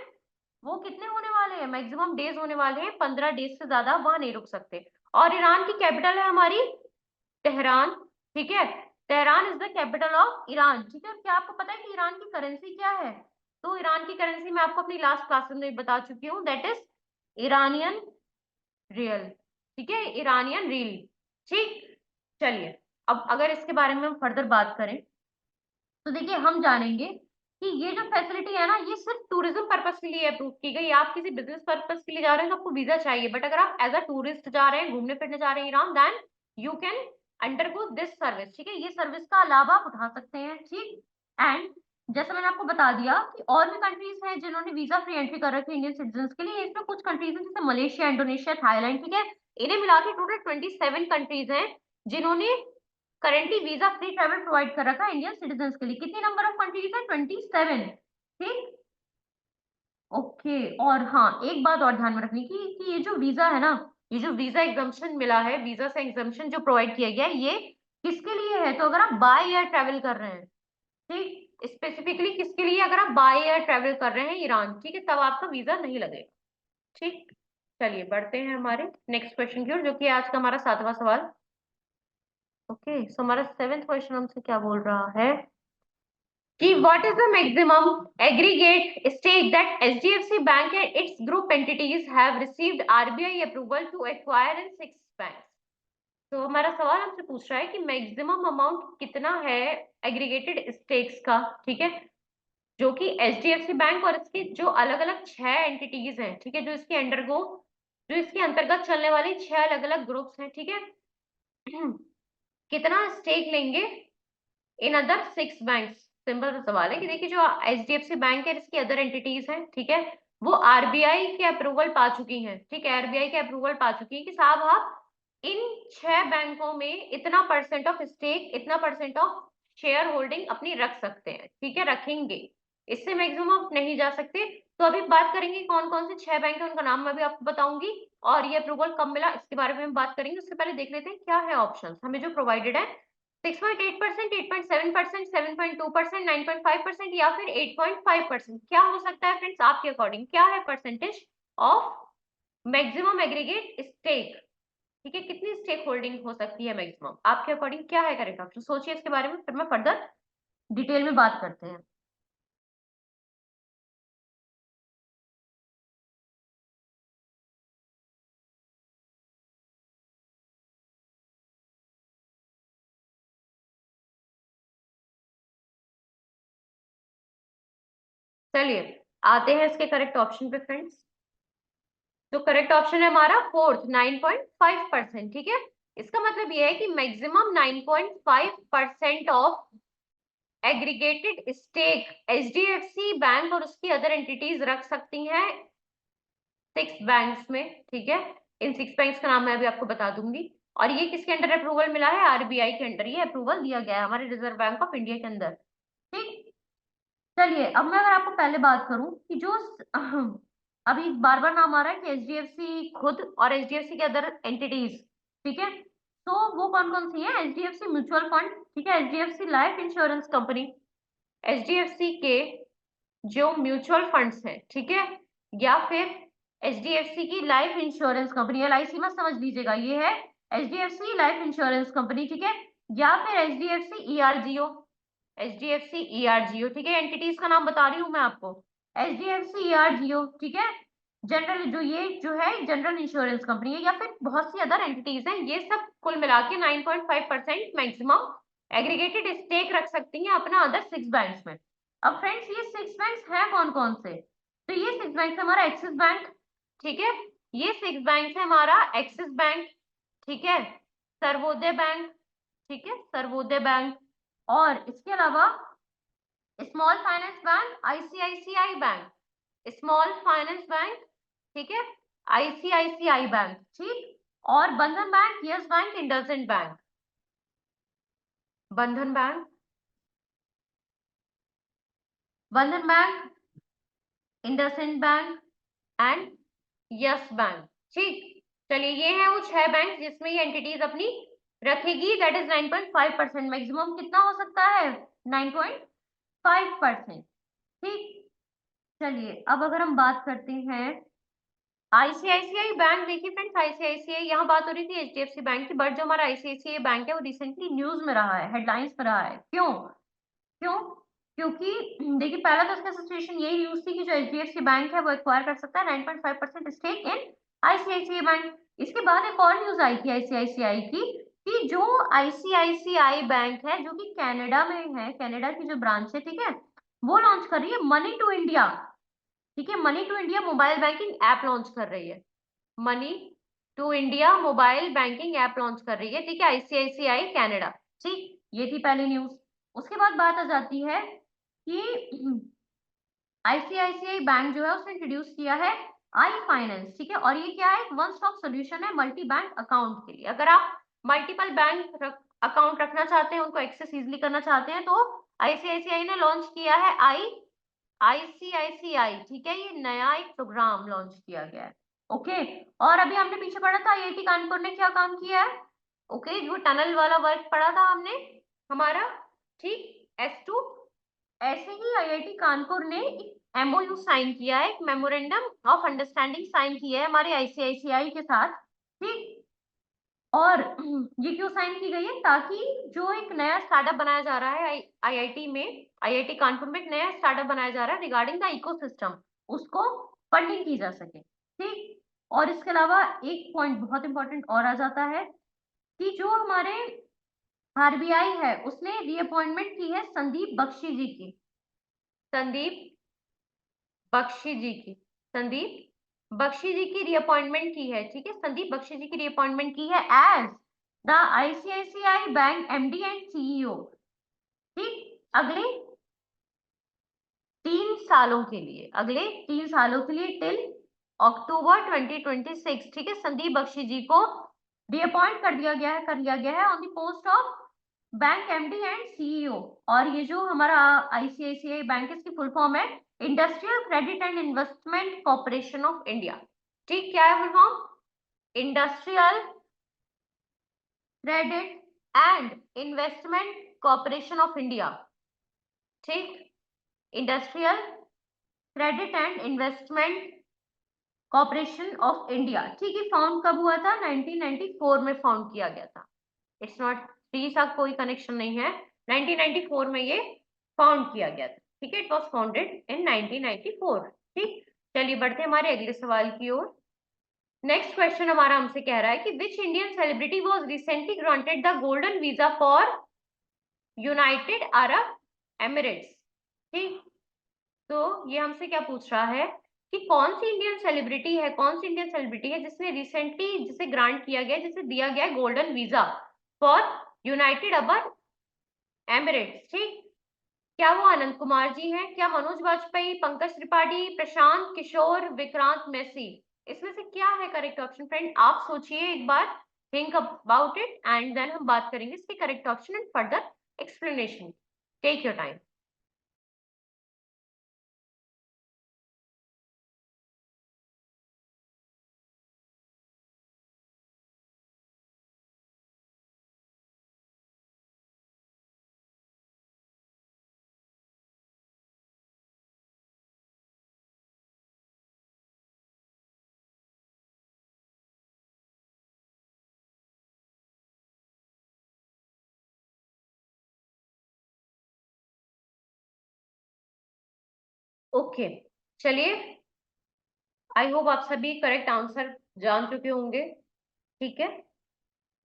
वो कितने होने वाले हैं? मैक्सिमम डेज होने वाले हैं 15 डेज से ज्यादा वहां नहीं रुक सकते। और ईरान की कैपिटल है हमारी तेहरान। ठीक है, Tehran is the capital of Iran. ठीक है, क्या आपको पता है कि ईरान की करेंसी क्या है? तो ईरान की करेंसी मैं आपको अपनी लास्ट क्लास में बता चुकी हूँ, दैट इज ईरानियन रियल। ठीक है, ईरानियन रियल। ठीक, चलिए अब अगर इसके बारे में हम फर्दर बात करें तो देखिए हम जानेंगे कि ये जो फैसिलिटी है ना ये सिर्फ टूरिज्म पर्पस के लिए अप्रूव की गई। आप किसी बिजनेस पर्पस के लिए जा रहे हैं तो आपको वीजा चाहिए, बट अगर आप एज अ टूरिस्ट जा रहे हैं, घूमने फिरने जा रहे हैं Iran, then you can undergo this service. ठीक है, ये सर्विस का लाभ आप उठा सकते हैं। ठीक, एंड जैसा मैंने आपको बता दिया कि और भी कंट्रीज हैं जिन्होंने वीजा फ्री एंट्री कर रखी है इंडियन सिटीजन के लिए। इसमें कुछ कंट्रीज हैं जैसे मलेशिया, इंडोनेशिया, थाईलैंड। ठीक है, इन्हें मिला के टोटल 27 कंट्रीज हैं जिन्होंने currently visa free travel provide कर रखा है इंडियन सिटीजन के लिए। कितनी नंबर ऑफ कंट्रीज है? 27। ठीक, ओके, और हाँ एक बात और ध्यान में रखने की कि ये जो वीजा है ना, ये जो वीजा एग्जाम्पशन मिला है, वीजा से एग्जाम्पशन जो प्रोवाइड किया गया है, ये किसके लिए है? तो अगर आप बाय एयर ट्रेवल कर रहे हैं, ठीक, स्पेसिफिकली किसके लिए? अगर आप बाय एयर ट्रेवल कर रहे हैं ईरान, ठीक है, तब आपका वीजा नहीं लगेगा। ठीक, चलिए बढ़ते हैं हमारे नेक्स्ट क्वेश्चन की ओर, जो कि आज का हमारा 7वां सवाल। ओके, सो हमारा 7th क्वेश्चन हमसे क्या बोल रहा है कि what is the maximum aggregate stake that HDFC Bank and its group entities have received RBI approval to acquire in 6 banks? तो हमारा सवाल हमसे पूछ रहा है कि मैक्सिमम अमाउंट कितना है एग्रीगेटेड स्टेक्स का, ठीक है, जो कि एचडीएफसी बैंक और इसके जो अलग अलग 6 एंटिटीज हैं, ठीक है, जो इसके अंतर्गत चलने वाली 6 अलग अलग ग्रुप्स हैं, ठीक है, कितना स्टेक लेंगे इन अदर 6 बैंक्स। सिंपल सा सवाल है कि देखिए जो एचडीएफसी बैंक है इसकी अदर एंटिटीज हैं, ठीक है, वो आरबीआई के अप्रूवल पा चुकी हैं, ठीक है, आरबीआई के अप्रूवल पा चुकी है कि साहब आप इन 6 बैंकों में इतना परसेंट ऑफ स्टेक, इतना परसेंट ऑफ शेयर होल्डिंग अपनी रख सकते हैं, ठीक है, रखेंगे, इससे मैक्सिमम नहीं जा सकते। तो अभी बात करेंगे कौन कौन से 6 बैंक है, उनका नाम मैं भी आपको बताऊंगी और ये अप्रूवल कब मिला इसके बारे में हम बात करेंगे। उससे पहले देख लेते हैं क्या है ऑप्शंस हमें जो प्रोवाइडेड है। 6.8%, 8.7%, 7.2%, 9.5% या फिर 8.5%। क्या हो सकता है फ्रेंड्स आपके अकॉर्डिंग, क्या है percentage of maximum aggregate stake, ठीक है, कितनी स्टेक होल्डिंग हो सकती है मैक्सिमम आपके अकॉर्डिंग, क्या है करेक्ट ऑप्शन, सोचिए इसके बारे में, फिर मैं फर्दर डिटेल में बात करते हैं। चलिए आते हैं इसके करेक्ट ऑप्शन पे फ्रेंड्स। तो करेक्ट ऑप्शन है हमारा फोर्थ 9.5%, ठीक है, इसका मतलब यह है कि maximum 9.5% of aggregated stake HDFC bank और उसकी अदर एंटिटीज रख सकती हैं 6 बैंक्स में, ठीक है, इन 6 बैंक्स का नाम मैं अभी आपको बता दूंगी। और ये किसके अंडर अप्रूवल मिला है, आरबीआई के अंडर ये अप्रूवल दिया गया है, हमारे रिजर्व बैंक ऑफ इंडिया के अंदर, ठीक। चलिए अब मैं अगर आपको पहले बात करूं कि जो अभी बार बार नाम आ रहा है कि एचडीएफसी खुद और एचडीएफसी के अदर एंटिटीज, ठीक है, तो वो कौन कौन सी है, एचडीएफसी म्यूचुअल फंड, ठीक है, HDFC life insurance company, HDFC के जो म्यूचुअल फंड्स हैं, ठीक है, या फिर एचडीएफसी की लाइफ इंश्योरेंस कंपनी, एलआईसी में समझ लीजिएगा, ये है एचडीएफसी लाइफ इंश्योरेंस कंपनी, ठीक है, या फिर एचडीएफसी ईआरजीओ, एचडीएफसी ईआरजीओ, ठीक है, एंटिटीज का नाम बता रही हूँ मैं आपको, एचडीएफसी ईआरजीओ, ठीक है, जनरल जो है जनरल इंश्योरेंस कंपनी है, या फिर बहुत सी अदर एंटिटीज हैं, ये सब कुल मिला के 9.5% मैक्सिमम एग्रीगेटेड स्टेक रख सकती हैं अपना अदर 6 बैंक्स में। अब फ्रेंड्स ये 6 बैंक्स हैं कौन कौन से, तो ये 6 बैंक्स है हमारा एक्सिस बैंक, ठीक है, ये 6 बैंक्स है हमारा एक्सिस बैंक, ठीक है, सर्वोदय बैंक, ठीक है, सर्वोदय बैंक, और इसके अलावा small finance bank ICICI bank, small finance bank, ठीक है, आईसीआईसीआई बैंक, ठीक, और बंधन bank, yes bank, IndusInd bank, बंधन बैंक, बंधन bank, IndusInd bank and yes bank, ठीक। चलिए ये है वो 6 बैंक जिसमें ये एंटिटीज अपनी रखेगी, दैट इज 9.5%, मैक्सिमम कितना हो सकता है 9.5%, ठीक। चलिए अब अगर हम बात करते हैं आईसीआईसीआई बैंक, देखिए फ्रेंड्स आईसीआईसीआई, यहाँ बात हो रही थी एचडीएफसी बैंक की, बट जो हमारा आईसीआईसीआई बैंक है वो रिसेंटली न्यूज में रहा है, हेडलाइंस में रहा है, क्यों क्यों, क्योंकि देखिए पहला तो इसका सिचुएशन यही न्यूज थी कि जो एचडीएफसी बैंक है वो एक्वायर कर सकता है 9.5% स्टेक इन आईसीआईसीआई बैंक। इसके बाद एक और न्यूज आई थी आईसीआईसीआई की कि जो आईसीआईसीआई बैंक है जो कि कनाडा में है, कनाडा की जो ब्रांच है, ठीक है, वो लॉन्च कर रही है मनी टू इंडिया, ठीक है, money to India mobile banking app launch कर रही है, money to India mobile banking app launch कर रही है, ठीक है, आईसीआईसीआई कनाडा, ठीक, ये थी पहली न्यूज। उसके बाद बात आ जाती है कि आईसीआईसीआई बैंक जो है उसने इंट्रोड्यूस किया है आई फाइनेंस, ठीक है, और ये क्या है, वन स्टॉप सोल्यूशन है मल्टी बैंक अकाउंट के लिए, अगर आप मल्टीपल बैंक अकाउंट रखना चाहते हैं, उनको एक्सेस इजिली करना चाहते हैं, तो आईसीआईसीआई ने लॉन्च किया है आईसीआईसीआई, ठीक है, ये नया एक प्रोग्राम लॉन्च किया गया है, ओके। और अभी हमने पीछे पढ़ा था आईआईटी कानपुर ने क्या काम किया है, ओके, जो टनल वाला वर्क पढ़ा था हमने हमारा, ठीक, S2, ऐसे ही आईआईटी कानपुर ने एक एमओयू साइन किया है, एक मेमोरेंडम ऑफ अंडरस्टैंडिंग साइन किया है हमारे आईसीआईसीआई के साथ, ठीक। और ये क्यों साइन की गई है, ताकि जो एक नया स्टार्टअप बनाया जा रहा है आईआईटी में आईआईटी कानपुर में एक नया स्टार्टअप बनाया जा रहा है रिगार्डिंग द इकोसिस्टम, उसको फंडिंग की जा सके। ठीक, और इसके अलावा एक पॉइंट बहुत इंपॉर्टेंट और आ जाता है कि जो हमारे आरबीआई है उसने रीअपॉइंटमेंट की है संदीप बख्शी जी की, संदीप बख्शी जी की, संदीप बख्शी जी की रीअपॉइंटमेंट की है। ठीक है, संदीप बख्शी जी की रीअपॉइंटमेंट की है as the ICICI bank MD and CEO. ठीक, अगले 3 सालों के लिए, अगले 3 सालों के लिए टिल अक्टूबर 2026। ठीक है, संदीप बख्शी जी को रीअपॉइंट कर लिया गया है on the post of bank MD and CEO. और ये जो हमारा आईसीआईसीआई बैंक है इसकी फुल फॉर्म है industrial credit and investment corporation of India. ठीक, क्या है full form? Industrial credit and investment corporation of India. ठीक, industrial credit and investment corporation of India. ठीक है, फाउंड कब हुआ था? 1994 में फाउंड किया गया था। इट्स नॉट थ्री सा कोई कनेक्शन नहीं है, 1994 में ये फाउंड किया गया था। ठीक है, इट वॉज फाउंडेड इन 1994। ठीक, चलिए बढ़ते हैं हमारे अगले सवाल की ओर। नेक्स्ट क्वेश्चन हमारा हमसे कह रहा है कि which Indian celebrity was recently granted the golden visa for United Arab Emirates. ठीक, तो ये हमसे क्या पूछ रहा है कि कौन सी इंडियन सेलिब्रिटी है, कौन सी इंडियन सेलिब्रिटी है जिसने रिसेंटली, जिसे ग्रांट किया गया, जिसे दिया गया golden visa for United Arab Emirates. ठीक, क्या वो अनंत कुमार जी हैं, क्या मनोज वाजपेयी, पंकज त्रिपाठी, प्रशांत किशोर, विक्रांत मैसी? इसमें से क्या है करेक्ट ऑप्शन? फ्रेंड आप सोचिए एक बार, think about it and then हम बात करेंगे इसके correct option and further explanation. Take your time. Okay, चलिए, आई होप आप सभी करेक्ट आंसर जान चुके होंगे। ठीक है,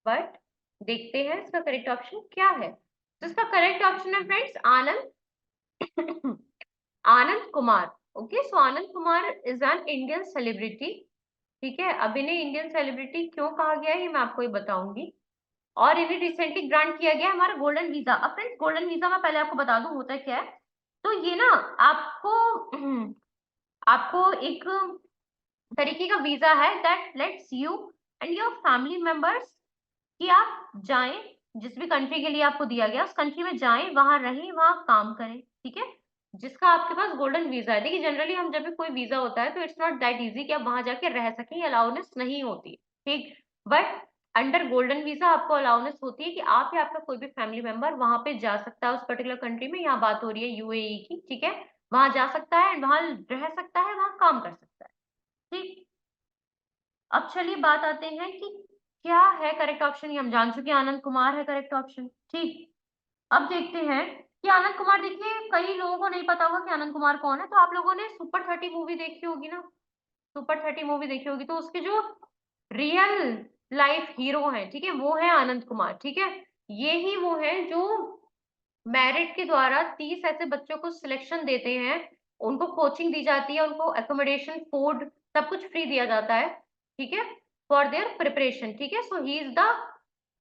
बट देखते हैं इसका करेक्ट ऑप्शन क्या है। तो इसका करेक्ट ऑप्शन है friends Anand Anand Kumar. Okay, so Anand Kumar is an Indian celebrity. ठीक है, अब इन्हें इंडियन सेलिब्रिटी क्यों कहा गया है ये मैं आपको ये बताऊंगी। और इन्हें रिसेंटली ग्रांट किया गया हमारा गोल्डन वीजा। अब फ्रेंड्स गोल्डन वीजा मैं पहले आपको बता दूं होता क्या है। तो ये ना आपको आपको एक तरीके का वीजा है that let's you and your family members कि आप जाएं, जिस भी कंट्री के लिए आपको दिया गया उस कंट्री में जाएं, वहां रहें, वहां काम करें। ठीक है, जिसका आपके पास गोल्डन वीजा है। देखिए जनरली हम जब भी कोई वीजा होता है तो इट्स नॉट दैट इजी कि आप वहां जाके रह सकें, अलाउनेस नहीं होती। ठीक, बट अंडर गोल्डन वीजा आपको अलाउनेस होती है कि आप या आपका कोई भी फैमिली मेंबर वहां पे जा सकता है उस पर्टिकुलर कंट्री में। यहाँ बात हो रही है यूएई की। ठीक है, वहां जा सकता है, वहां रह सकता है, वहां काम कर सकता है। ठीक, अब चलिए बात आते हैं कि क्या है करेक्ट ऑप्शन। ये हम जान चुके हैं आनंद कुमार है करेक्ट ऑप्शन। ठीक, अब देखते हैं कि आनंद कुमार, देखिए कई लोगों को नहीं पता होगा कि आनंद कुमार कौन है। तो आप लोगों ने सुपर 30 मूवी देखी होगी ना, सुपर 30 मूवी देखी होगी, तो उसके जो रियल लाइफ हीरो हैं, ठीक है, वो है आनंद कुमार। ठीक है, ये ही वो है जो मेरिट के द्वारा 30 ऐसे बच्चों को सिलेक्शन देते हैं, उनको कोचिंग दी जाती है, उनको एकोमोडेशन फूड सब कुछ फ्री दिया जाता है। ठीक है, फॉर देयर प्रिपरेशन। ठीक है, so he is the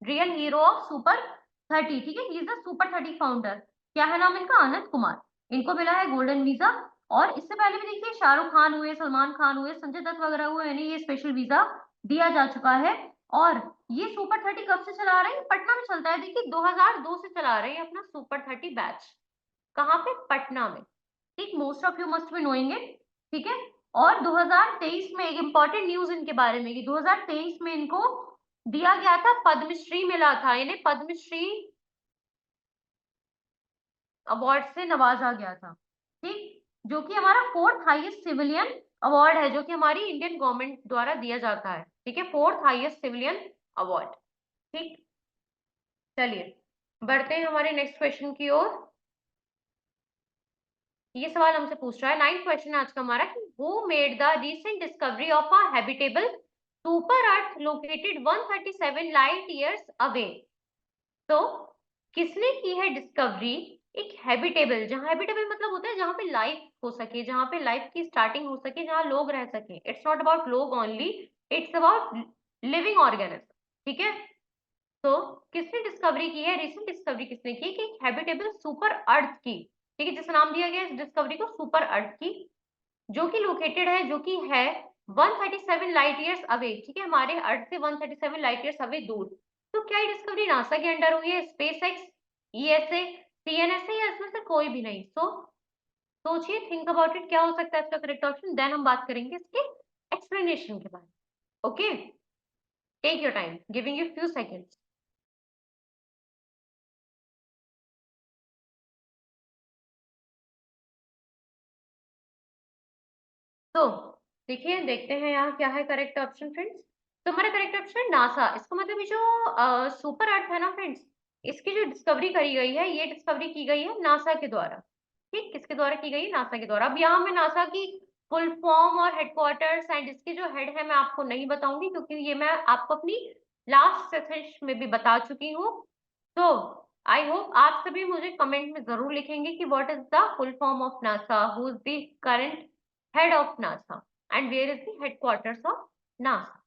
real hero of super 30। ठीक है, he is the super 30 founder. क्या है नाम इनका? आनंद कुमार। इनको मिला है गोल्डन वीजा। और इससे पहले भी देखिए शाहरुख खान हुए, सलमान खान हुए, संजय दत्त वगैरह हुए, इन्हें ये स्पेशल वीजा दिया जा चुका है। और ये सुपर 30 कब से चला रहे हैं? पटना में चलता है। देखिए 2002 से चला रहे हैं अपना सुपर 30 बैच। कहाँ पे? पटना में। ठीक, most of you must be knowing it. ठीक है, और 2023 में एक इंपॉर्टेंट न्यूज इनके बारे में कि 2023 में इनको दिया गया था, पद्मश्री मिला था, इन्हें पद्मश्री अवार्ड से नवाजा गया था। ठीक, जो कि हमारा फोर्थ हाईएस्ट सिविलियन अवार्ड है, जो कि हमारी इंडियन गवर्नमेंट द्वारा दिया जाता है। ठीक है, फोर्थ हाईएस्ट सिविलियन अवार्ड। ठीक, चलिए बढ़ते हैं हमारे नेक्स्ट क्वेश्चन की ओर। ये सवाल हमसे पूछ रहा है। 9th क्वेश्चन आज का हमारा कि who made the recent discovery of a habitable super earth located 137 light years away. तो किसने की है डिस्कवरी एक हैबिटेबल, जहां हैबिटेबल मतलब होता है जहां पे लाइफ हो सके, जहां पे लाइफ की स्टार्टिंग हो सके, जहां लोग रह सके। इट्स नॉट अबाउट लोग only, it's about living organism. ठीक है, तो किसने डिस्कवरी की है, रिसेंट डिस्कवरी किसने की कि हैबिटेबल सुपर अर्थ की। ठीक है, जिसका नाम दिया गया इस डिस्कवरी को सुपर अर्थ की, जो कि लोकेटेड है, जो कि है 137 लाइट ईयर्स अवे। ठीक है, हमारे अर्थ से 137 लाइट ईयर्स अवे दूर। तो क्या ये डिस्कवरी नासा के अंडर हुई है, स्पेस एक्स, ईएसए, सीएनएसए, या इसमें से कोई भी नहीं? सो सोचिए, थिंक अबाउट इट, क्या हो सकता है इसका करेक्ट ऑप्शन। देन हम बात करेंगे इसके एक्सप्लेनेशन के बारे में। Okay, take your time, giving you few seconds. तो देखिए, देखते हैं यहाँ क्या है करेक्ट ऑप्शन फ्रेंड्स। तो हमारा करेक्ट ऑप्शन है नासा। इसका मतलब ये जो सुपर अर्थ है ना फ्रेंड्स, इसकी जो डिस्कवरी करी गई है, ये डिस्कवरी की गई है नासा के द्वारा। ठीक, किसके द्वारा की गई है, नासा के द्वारा। अब यहाँ मैं नासा की फुल फॉर्म और हेडक्वार्टर्स एंड इसके जो हेड है मैं आपको नहीं बताऊंगी, क्योंकि ये मैं आपको अपनी लास्ट सेशन में भी बता चुकी हूँ। तो आई होप आप सभी मुझे कमेंट में जरूर लिखेंगे कि what is the full form of NASA, who is the current head of NASA and where is the headquarters of NASA.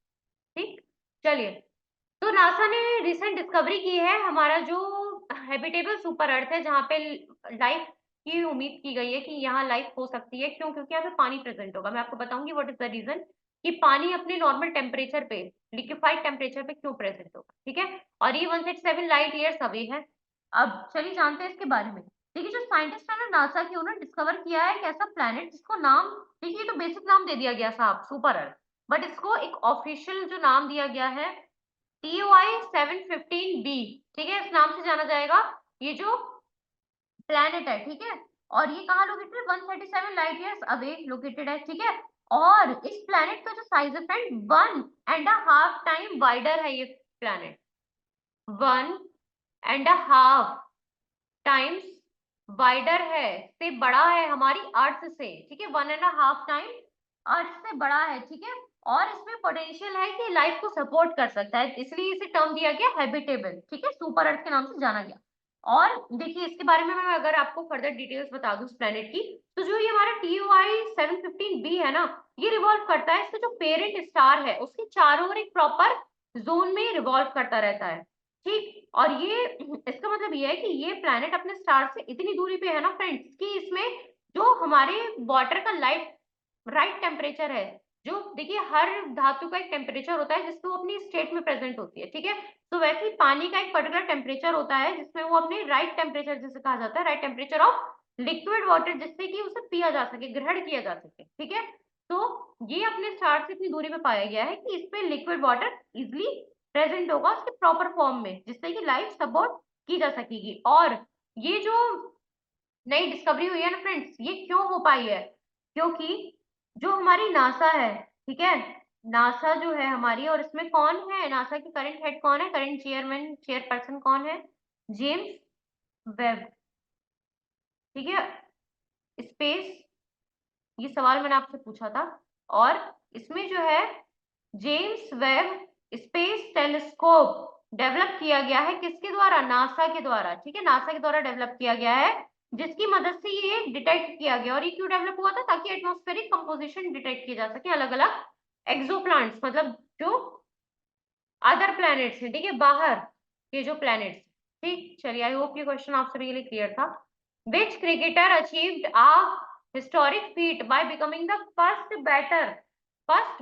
ठीक, चलिए। तो नासा ने रिसेंट डिस्कवरी की है हमारा जो हैबिटेबल सुपर अर्थ है, जहाँ पे लाइफ की उम्मीद की गई है कि यहाँ लाइफ हो सकती है। क्यों? क्योंकि यहाँ पे पानी प्रेजेंट होगा। मैं आपको बताऊंगी व्हाट इज द रीजन कि पानी अपने नॉर्मल टेम्परेचर पे, लिक्विफाइड टेम्परेचर पे क्यों प्रेजेंट होगा। ठीक है, और ये 137 लाइट ईयर्स अवे है। अब चलिए जानते हैं इसके बारे में। देखिए, जो साइंटिस्ट है ना नासा के, उन्होंने डिस्कवर किया है एक ऐसा प्लेनेट जिसको नाम, देखिए तो बेसिक नाम दे दिया गया साहब सुपर अर्थ, बट इसको एक ऑफिशियल जो नाम दिया गया है TOI 715b। ठीक है, इस नाम से जाना जाएगा ये जो प्लैनेट है। ठीक है, और ये कहाँ लोकेटेड है, 137 लाइट ईयर्स अवे लोकेटेड है। ठीक है, और इस प्लैनेट का जो साइज है फ्रेंड, 1.5 टाइम वाइडर है ये प्लैनेट। 1.5 टाइम्स वाइडर है, से बड़ा है हमारी अर्थ से। ठीक है, 1.5 टाइम अर्थ से बड़ा है। ठीक है, और इसमें पोटेंशियल है कि लाइफ को सपोर्ट कर सकता है, इसलिए इसे टर्म दिया गया हैबिटेबल। ठीक है, सुपर अर्थ के नाम से जाना गया। और देखिए, इसके बारे में मैं अगर आपको फर्दर डिटेल्स बता दूं इस प्लेनेट की, तो जो ये हमारा TOI 715b है ना, ये रिवॉल्व करता है, इसका जो पेरेंट स्टार है उसके चारों ओर एक प्रॉपर जोन में रिवॉल्व करता रहता है। ठीक, और ये इसका मतलब ये है कि ये प्लैनेट अपने स्टार से इतनी दूरी पे है ना फ्रेंड्स, कि इसमें जो हमारे वाटर का लाइफ राइट टेम्परेचर है, जो देखिए हर धातु का एक टेम्परेचर होता है जिसमें वो अपनी स्टेट में प्रेजेंट होती है। ठीक है, तो वैसे ही पानी का एक पर्टिकुलर टेम्परेचर होता है जिसमें वो अपने राइट टेम्परेचर, जिसे कहा जाता है right temperature of liquid water, जिससे कि उसे पिया जा सके, ग्रहण किया जा सके। ठीक है, तो ये अपने स्टार से इतनी दूरी पे पाया गया है कि इसमें लिक्विड वाटर इजिली प्रेजेंट होगा उसके प्रॉपर फॉर्म में, जिससे कि लाइफ सपोर्ट की जा सकेगी। और ये जो नई डिस्कवरी हुई है ना फ्रेंड्स, ये क्यों हो पाई है, क्योंकि जो हमारी नासा है, ठीक है, नासा जो है हमारी, और इसमें कौन है, नासा की करंट हेड कौन है, करंट चेयरमैन, चेयरपर्सन कौन है, जेम्स वेब। ठीक है, स्पेस, ये सवाल मैंने आपसे पूछा था। और इसमें जो है James Webb space telescope develop किया गया है, किसके द्वारा, नासा के द्वारा। ठीक है, नासा के द्वारा डेवलप किया गया है, जिसकी मदद से ये डिटेक्ट किया गया। और ये क्यों डेवलप हुआ था, ताकि एटमॉस्फेरिक कंपोजिशन डिटेक्ट की जा सके, अलग अलग एक्सोप्लांट्स, मतलब जो अदर प्लैनेट्स हैं, ठीक है, बाहर के जो प्लैनेट्स। ठीक, चलिए, आई होप ये क्वेश्चन आप सभी के लिए क्लियर था। Which cricketer achieved a historic feat by becoming the first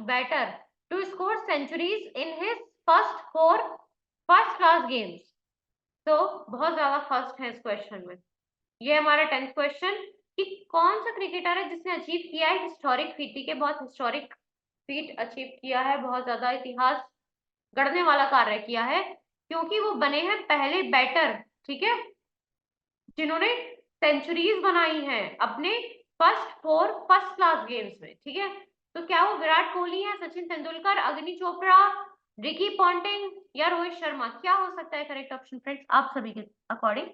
batter to score centuries in his first 4 first class games. तो बहुत ज्यादा फर्स्ट है इस क्वेश्चन में। ये हमारा 10th क्वेश्चन कि कौन सा क्रिकेटर है जिसने अचीव किया है हिस्टोरिक फीट। ठीक है, बहुत हिस्टोरिक फीट अचीव किया है, बहुत ज्यादा इतिहास गढ़ने वाला कार्य किया है, क्योंकि वो बने हैं पहले बैटर, ठीक है, जिन्होंने सेंचुरीज बनाई हैं अपने फर्स्ट क्लास गेम्स में। ठीक है, तो क्या वो विराट कोहली है, सचिन तेंदुलकर, अग्नि चोपड़ा, रिकी पॉन्टिंग, या रोहित शर्मा? क्या हो सकता है करेक्ट ऑप्शन फ्रेंड्स आप सभी के अकॉर्डिंग?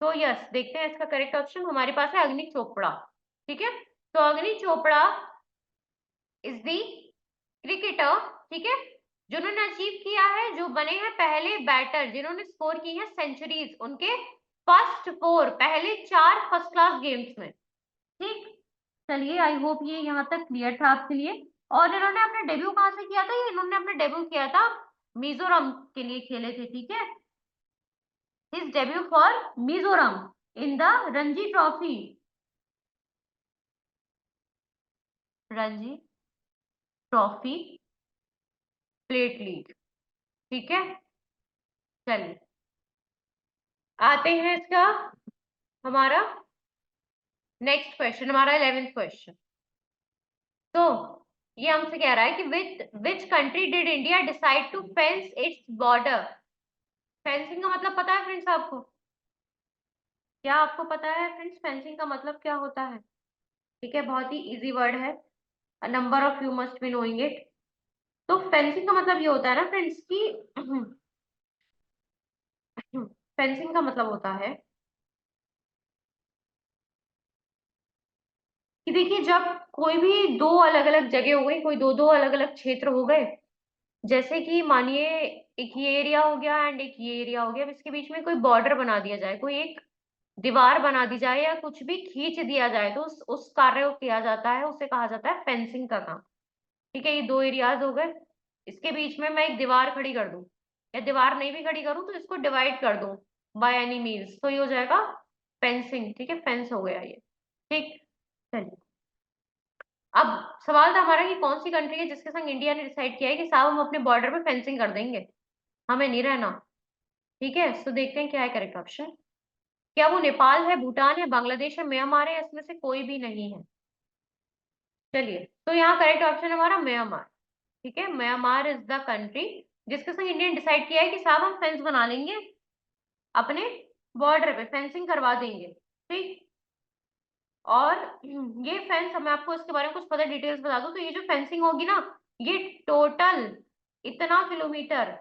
तो यस, देखते हैं इसका करेक्ट ऑप्शन हमारे पास है अग्नि चोपड़ा। ठीक है। तो अग्नि चोपड़ा इज दी क्रिकेटर, ठीक है, जिन्होंने अचीव किया है, जो बने हैं पहले बैटर जिन्होंने स्कोर की है सेंचुरीज, उनके फर्स्ट 4, पहले 4 फर्स्ट क्लास गेम्स में। ठीक, चलिए आई होप ये यहाँ तक क्लियर था आपके लिए। और इन्होंने अपना डेब्यू कहाँ से किया था? ये इन्होंने अपना डेब्यू किया था मिजोरम के लिए खेले थे, ठीक है। His debut for Mizoram in the Ranji trophy, Ranji trophy plate league, ठीक है। चलिए आते हैं इसका हमारा नेक्स्ट क्वेश्चन, हमारा 11th क्वेश्चन। तो ये हमसे कह रहा है कि which country did India decide to fence its border? Fencing का मतलब पता है फ्रेंड्स आपको? क्या आपको पता है फ्रेंड्स फेंसिंग का मतलब क्या होता है? ठीक है, बहुत ही इजी वर्ड है, number of you must be knowing it. तो फेंसिंग का मतलब ये होता है ना फ्रेंड्स कि फेंसिंग का मतलब होता है कि देखिए, जब कोई भी दो अलग अलग जगह हो गई, कोई दो दो अलग अलग क्षेत्र हो गए, जैसे कि मानिए एक ये एरिया हो गया एंड एक ये एरिया हो गया, अब इसके बीच में कोई बॉर्डर बना दिया जाए, कोई एक दीवार बना दी जाए या कुछ भी खींच दिया जाए, तो उस कार्य को किया जाता है, उसे कहा जाता है फेंसिंग का काम। ठीक है, ये दो एरियाज हो गए, इसके बीच में मैं एक दीवार खड़ी कर दूं, या दीवार नहीं भी खड़ी करूं तो इसको डिवाइड कर दूं बाय एनी मीन्स, तो ये हो जाएगा फेंसिंग। ठीक है, फेंस हो गया ये। ठीक, चलिए अब सवाल था हमारा कि कौन सी कंट्री है जिसके संग इंडिया ने डिसाइड किया है कि साहब हम अपने बॉर्डर पे फेंसिंग कर देंगे, हमें नहीं रहना। ठीक है, तो देखते हैं क्या है करेक्ट ऑप्शन। क्या वो नेपाल है, भूटान है, बांग्लादेश है, म्यांमार है, इसमें से कोई भी नहीं है? चलिए, तो यहाँ करेक्ट ऑप्शन है हमारा म्यांमार। ठीक है, म्यांमार इज द कंट्री जिसके संग इंडिया ने डिसाइड किया है कि साहब हम फेंस बना लेंगे, अपने बॉर्डर पे फेंसिंग करवा देंगे। ठीक, और ये फेंस, मैं आपको इसके बारे में कुछ पता डिटेल्स बता दूं, तो ये जो फेंसिंग होगी ना, ये टोटल इतना किलोमीटर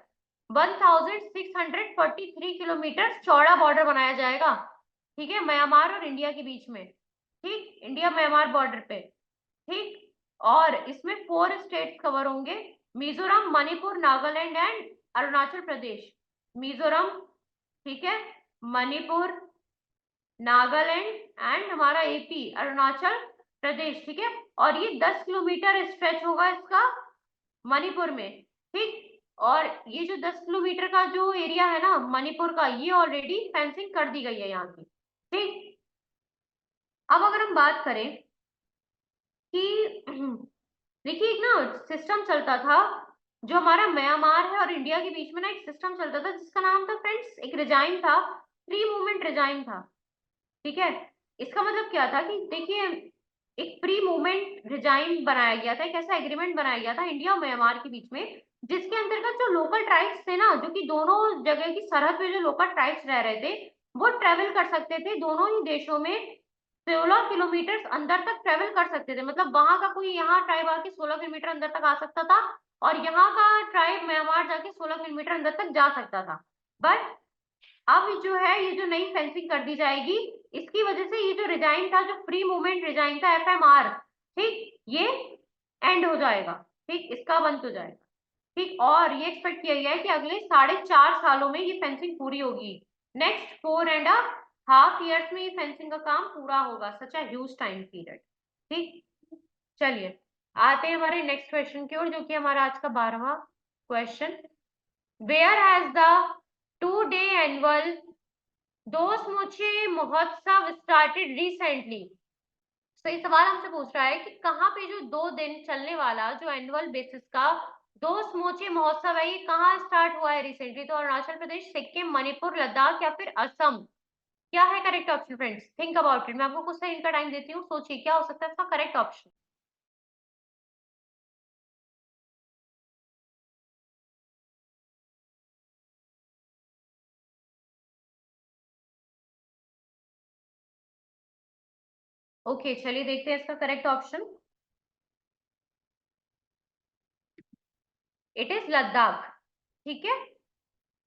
1643 किलोमीटर चौड़ा बॉर्डर बनाया जाएगा। ठीक है, म्यांमार और इंडिया के बीच में। ठीक, इंडिया म्यांमार बॉर्डर पे। ठीक, और इसमें 4 स्टेट्स कवर होंगे, मिजोरम, मणिपुर, नागालैंड एंड अरुणाचल प्रदेश। मिजोरम, ठीक है, मणिपुर, नागालैंड एंड हमारा एपी अरुणाचल प्रदेश। ठीक है, और ये 10 किलोमीटर स्ट्रेच होगा इसका मणिपुर में। ठीक, और ये जो 10 किलोमीटर का जो एरिया है ना मणिपुर का, ये ऑलरेडी फेंसिंग कर दी गई है यहाँ की। ठीक, अब अगर हम बात करें कि देखिए एक ना सिस्टम चलता था, जो हमारा म्यांमार है और इंडिया के बीच में ना एक सिस्टम चलता था जिसका नाम था फ्रेंड्स, एक रिजाइम था, फ्री मूवमेंट रिजाइम था। ठीक है, इसका मतलब क्या था कि देखिए एक प्री मूवमेंट रिजाइम बनाया गया था, एक ऐसा एग्रीमेंट बनाया गया था इंडिया और म्यांमार के बीच में, जिसके अंतर्गत जो लोकल ट्राइब्स थे ना, जो कि दोनों जगह की सरहद पे जो लोकल ट्राइब्स रह रहे थे, वो ट्रेवल कर सकते थे दोनों ही देशों में, 16 किलोमीटर अंदर तक ट्रेवल कर सकते थे। मतलब वहां का कोई यहाँ ट्राइब आके 16 किलोमीटर अंदर तक आ सकता था, और यहाँ का ट्राइब म्यांमार जाके 16 किलोमीटर अंदर तक जा सकता था। बट अब जो है ये जो नई फेंसिंग कर दी जाएगी, इसकी वजह से ये जो रिजाइन था, जो फ्री मूवमेंट रिजाइन था, एफएमआर, ठीक, ये एंड हो जाएगा। ठीक, इसका बंद हो जाएगा। ठीक, और ये एक्सपेक्ट किया गया है कि अगले 4.5 सालों में ये फेंसिंग पूरी होगी। नेक्स्ट 4.5 ईयर्स में ये फेंसिंग का काम पूरा होगा, सच अ ह्यूज टाइम पीरियड। ठीक, चलिए आते हैं हमारे नेक्स्ट क्वेश्चन की ओर, जो कि हमारा आज का 12वां question. Where has the 2 day annual दोस्त महोत्सव स्टार्टेड रिसेंटली? तो ये सवाल हमसे पूछ रहा है कि कहाँ पे जो 2 दिन चलने वाला जो एनुअल बेसिस का दोस्त मोचे महोत्सव है, ये कहाँ स्टार्ट हुआ है रिसेंटली? तो अरुणाचल प्रदेश, सिक्किम, मणिपुर, लद्दाख या फिर असम? क्या है correct option friends? Think about it, मैं आपको कुछ सेकंड का टाइम देती हूँ, सोचिए क्या हो सकता है इसका करेक्ट ऑप्शन। ओके, चलिए देखते हैं इसका correct option. It is Ladakh. ठीक है,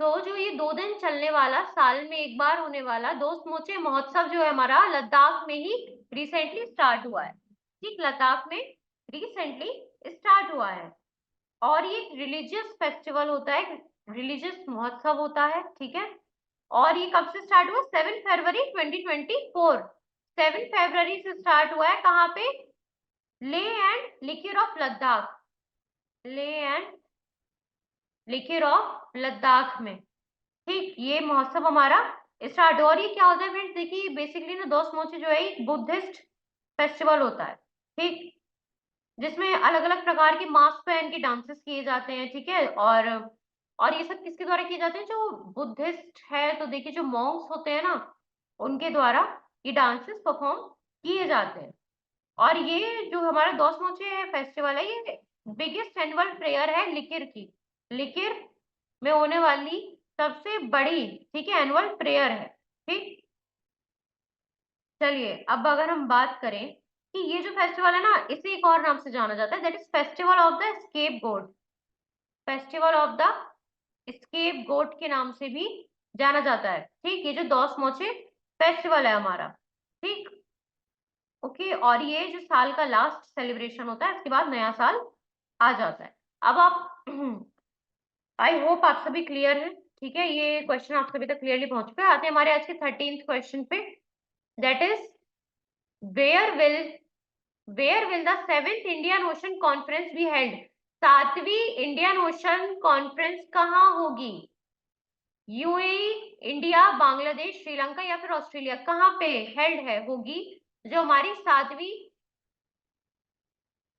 तो जो ये 2 दिन चलने वाला, साल में एक बार होने वाला दोस्त मोचे महोत्सव जो है हमारा, लद्दाख में ही रिसेंटली स्टार्ट हुआ है, ठीक, लद्दाख में रिसेंटली स्टार्ट हुआ है। और ये रिलीजियस फेस्टिवल होता है, रिलीजियस महोत्सव होता है, ठीक है। और ये कब से स्टार्ट हुआ? 7 फरवरी 2024। 7 फरवरी से स्टार्ट हुआ है। कहाँ पे? ले एंड लिक्यूर ऑफ लद्दाख, ले एंड लिक्यूर ऑफ लद्दाख में, ठीक। ये महोत्सव हमारा स्टार्ट हुआ। और ये क्या होता है फ्रेंड्स? देखिए बेसिकली ना दोस्त मोची जो है एक बुद्धिस्ट फेस्टिवल होता है, ठीक, जिसमें अलग अलग प्रकार के मास्क पहन के डांसेस किए जाते हैं, ठीक है। और ये सब किसके द्वारा किए जाते हैं? जो बुद्धिस्ट है, तो देखिए जो मॉन्क्स होते हैं ना, उनके द्वारा ये डांसेस परफॉर्म किए जाते हैं। और ये जो हमारा दोस्त मोचे फेस्टिवल है, ये बिगेस्ट एनुअल प्रेयर है लिकिर की, लिकिर में होने वाली सबसे बड़ी, ठीक है, एनुअल प्रेयर है, ठीक। चलिए अब अगर हम बात करें कि ये जो फेस्टिवल है ना, इसे एक और नाम से जाना जाता है, that is festival of the scapegoat, festival of the scapegoat के नाम से भी जाना जाता है, ठीक। ये जो दोस्त मोचे फेस्टिवल है हमारा, ठीक, ओके। और ये जो साल का लास्ट सेलिब्रेशन होता है, इसके बाद नया साल आ जाता है। अब आप आई होप आप सभी क्लियर है, ठीक है। ये क्वेश्चन आप सभी तक क्लियरली पहुंच चुके हैं। आते हैं हमारे आज के 13th क्वेश्चन पे, that is where will where will the 7th Indian ocean conference be held? 7वीं इंडियन ओशन कॉन्फ्रेंस कहाँ होगी? यूएई, इंडिया, बांग्लादेश, श्रीलंका या फिर ऑस्ट्रेलिया? कहाँ पे हेल्ड है, होगी जो हमारी 7वीं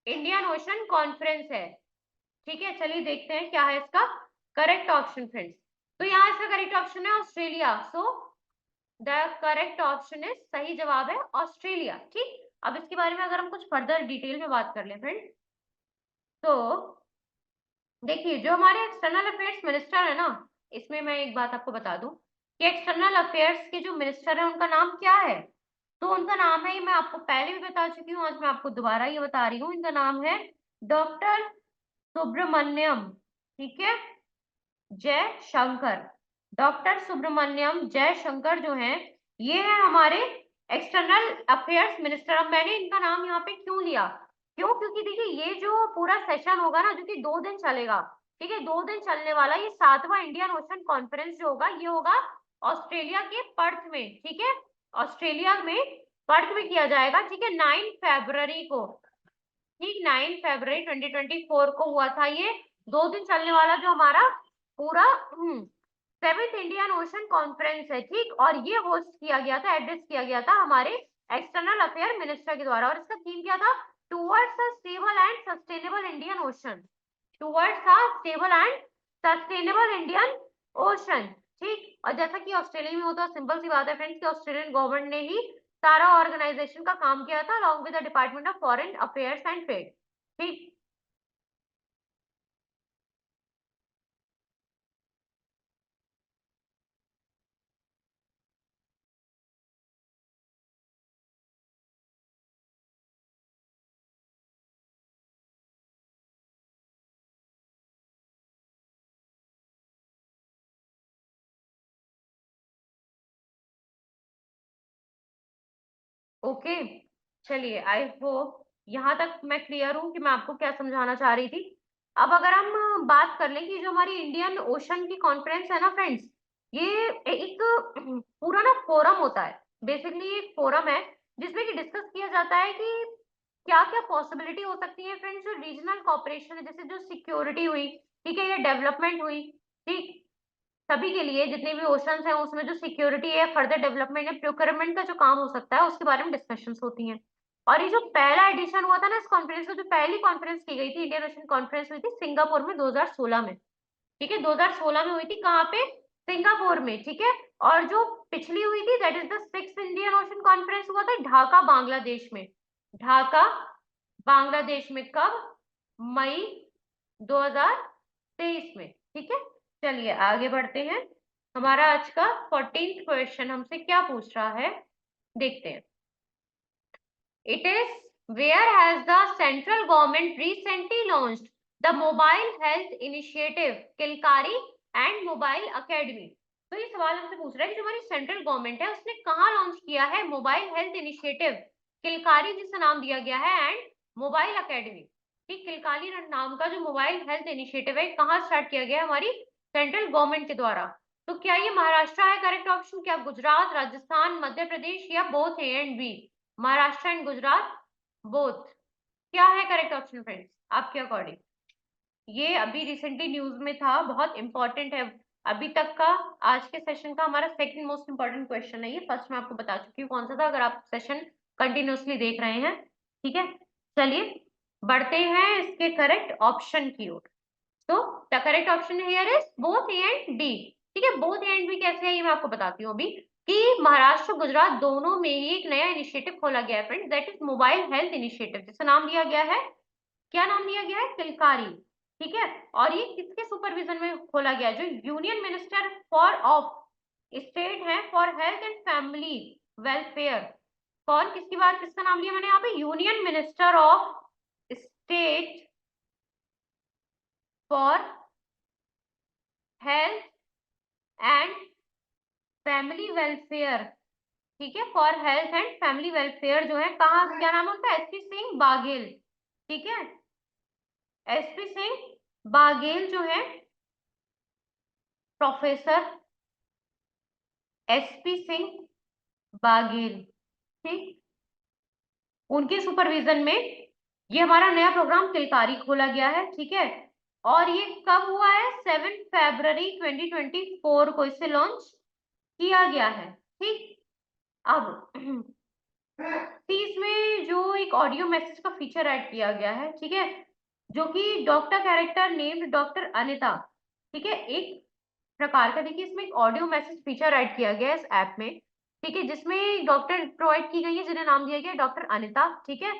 इंडियन ओशन कॉन्फ्रेंस है, ठीक है। चलिए देखते हैं क्या है इसका करेक्ट ऑप्शन फ्रेंड्स। तो यहाँ इसका करेक्ट ऑप्शन है Australia, so the correct option is, सही जवाब है ऑस्ट्रेलिया, ठीक। अब इसके बारे में अगर हम कुछ फर्दर डिटेल में बात कर लें फ्रेंड्स, तो देखिए जो हमारे एक्सटर्नल अफेयर्स मिनिस्टर है ना, इसमें मैं एक बात आपको बता दूं कि एक्सटर्नल अफेयर्स के जो मिनिस्टर है उनका नाम क्या है? तो उनका नाम है, ये मैं आपको पहले भी बता चुकी हूँ, आज मैं आपको दोबारा ये बता रही हूँ, इनका नाम है डॉक्टर सुब्रमण्यम, ठीक है, जयशंकर। डॉक्टर सुब्रमण्यम जयशंकर जो है, ये है हमारे एक्सटर्नल अफेयर्स मिनिस्टर। अब मैंने इनका नाम यहाँ पे क्यों लिया? क्यों? क्योंकि देखिए ये जो पूरा सेशन होगा ना, जो कि 2 दिन चलेगा, ठीक है, 2 दिन चलने वाला ये 7वां इंडियन ओशन कॉन्फ्रेंस जो होगा, ये होगा ऑस्ट्रेलिया के पर्थ में, ठीक है, ऑस्ट्रेलिया में पर्थ में किया जाएगा, ठीक है, 9 फरवरी को, ठीक, 9 फरवरी 2024 को हुआ था ये। 2 दिन चलने वाला जो हमारा पूरा 7th इंडियन ओशन कॉन्फ्रेंस है, ठीक। और ये होस्ट किया गया था, एड्रेस किया गया था हमारे एक्सटर्नल अफेयर मिनिस्टर के द्वारा। और इसका थीम क्या था? Towards a stable and sustainable Indian ocean, towards a stable and sustainable Indian ocean, ठीक। और जैसा कि ऑस्ट्रेलिया में होता है, सिंपल सी बात है फ्रेंड्स कि ऑस्ट्रेलियन गवर्नमेंट ने ही सारा ऑर्गेनाइजेशन का काम किया था along with the department of foreign affairs and trade, ठीक। ओके, चलिए आई होप यहाँ तक मैं क्लियर हूँ कि मैं आपको क्या समझाना चाह रही थी। अब अगर हम बात कर लें कि जो हमारी इंडियन ओशन की कॉन्फ्रेंस है ना फ्रेंड्स, ये एक पूरा ना फोरम होता है, बेसिकली एक फोरम है जिसमें कि डिस्कस किया जाता है कि क्या क्या पॉसिबिलिटी हो सकती है फ्रेंड्स, जो रीजनल कॉपरेशन है, जैसे जो सिक्योरिटी हुई, ठीक है, या डेवलपमेंट हुई, ठीक, सभी के लिए जितने भी ओशंस हैं उसमें जो सिक्योरिटी है, फर्दर डेवलपमेंट है, प्रोक्योरमेंट का जो काम हो सकता है, उसके बारे में डिस्कशंस होती हैं। और ये जो पहला एडिशन हुआ था ना इस कॉन्फ्रेंस का, जो पहली कॉन्फ्रेंस की गई थी, इंडियन ओशन कॉन्फ्रेंस हुई थी सिंगापुर में 2016 में, ठीक है, 2016 में हुई थी। कहाँ पे? सिंगापुर में, ठीक है। और जो पिछली हुई थी that is the 6th Indian ocean conference हुआ था ढाका बांग्लादेश में, ढाका बांग्लादेश में, कब? मई 2023 में, ठीक है। चलिए आगे बढ़ते हैं। हमारा आज का 14th क्वेश्चन हमसे क्या पूछ रहा है, देखते हैं। It is where has the central government recently launched the mobile health initiative Kilkari and mobile academy? तो ये सवाल हमसे पूछ रहा है कि जो हमारी सेंट्रल गवर्नमेंट है उसने कहाँ लॉन्च किया है मोबाइल हेल्थ इनिशिएटिव किलकारी जिसका नाम दिया गया है, एंड मोबाइल अकेडमी। ठीक, किलकारी नाम का जो मोबाइल हेल्थ इनिशिएटिव है, कहाँ स्टार्ट किया गया है? हमारी सेंट्रल गवर्नमेंट के द्वारा। तो क्या ये महाराष्ट्र है करेक्ट ऑप्शन? क्या गुजरात, राजस्थान, मध्य प्रदेश, या both A and B? Maharashtra and Gujarat, both. क्या है करेक्ट ऑप्शन फ्रेंड्स आपके अकॉर्डिंग? ये अभी रिसेंटली न्यूज में था, बहुत इंपॉर्टेंट है। अभी तक का आज के सेशन का हमारा सेकंड मोस्ट इंपॉर्टेंट क्वेश्चन है ये। फर्स्ट मैं आपको बता चुकी हूँ कौन सा था, अगर आप सेशन कंटिन्यूअसली देख रहे हैं। ठीक है, चलिए बढ़ते हैं इसके करेक्ट ऑप्शन की ओर। तो the correct option here is both A and D. ठीक है, बोथ ए एंड बी कैसे है ये मैं आपको बताती हूँ अभी, कि महाराष्ट्र गुजरात दोनों में ही एक नया इनिशिएटिव खोला गया है friends, that is mobile health initiative, जिसका नाम दिया गया है, क्या नाम दिया गया है? किलकारी। ठीक है, और ये किसके सुपरविजन में खोला गया? जो union minister for of state है for health and family welfare. कौन, किसकी बात, किसका नाम लिया मैंने यहाँ पे? Union minister of state for health and family welfare. ठीक है, for health and family welfare जो है, कहाँ, क्या नाम होता है? एसपी सिंह बाघेल। ठीक है, एसपी सिंह बाघेल जो है, प्रोफेसर एसपी सिंह बाघेल, ठीक, उनके सुपरविजन में ये हमारा नया प्रोग्राम किलकारी खोला गया है। ठीक है, और ये कब हुआ है? 7 फरवरी 2024 को इसे लॉन्च किया गया है। ठीक, अब इसमें जो एक ऑडियो मैसेज का फीचर ऐड किया गया है, ठीक है, जो कि doctor character named doctor Anita, ठीक है, एक प्रकार का, देखिए इसमें एक ऑडियो मैसेज फीचर ऐड किया गया है इस ऐप में। ठीक है, जिसमें डॉक्टर प्रोवाइड की गई है जिन्हें नाम दिया गया है डॉक्टर अनिता। ठीक है,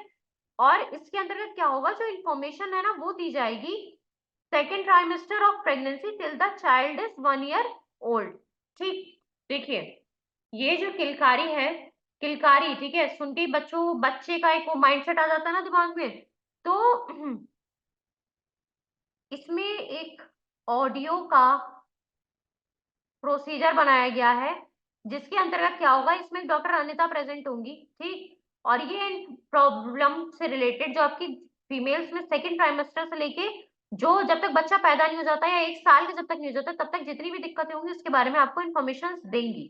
और इसके अंतर्गत क्या होगा, जो इन्फॉर्मेशन है ना वो दी जाएगी second trimester of pregnancy till the child is 1 year old. ठीक, देखिए ये जो किलकारी है, किलकारी, ठीक है, सुन के बच्चे का एक वो माइंडसेट आ जाता है ना दिमाग में, तो इसमें एक ऑडियो का प्रोसीजर बनाया गया है, जिसके अंतर्गत क्या होगा, इसमें डॉक्टर अनिता प्रेजेंट होंगी। ठीक, और ये प्रॉब्लम से रिलेटेड जो आपकी फीमेल्स में सेकेंड ट्राइमेस्टर से लेके जो जब तक बच्चा पैदा नहीं हो जाता या 1 साल के जब तक नहीं हो जाता तब तक जितनी भी दिक्कतें होंगी उसके बारे में आपको इन्फॉर्मेशन देंगी।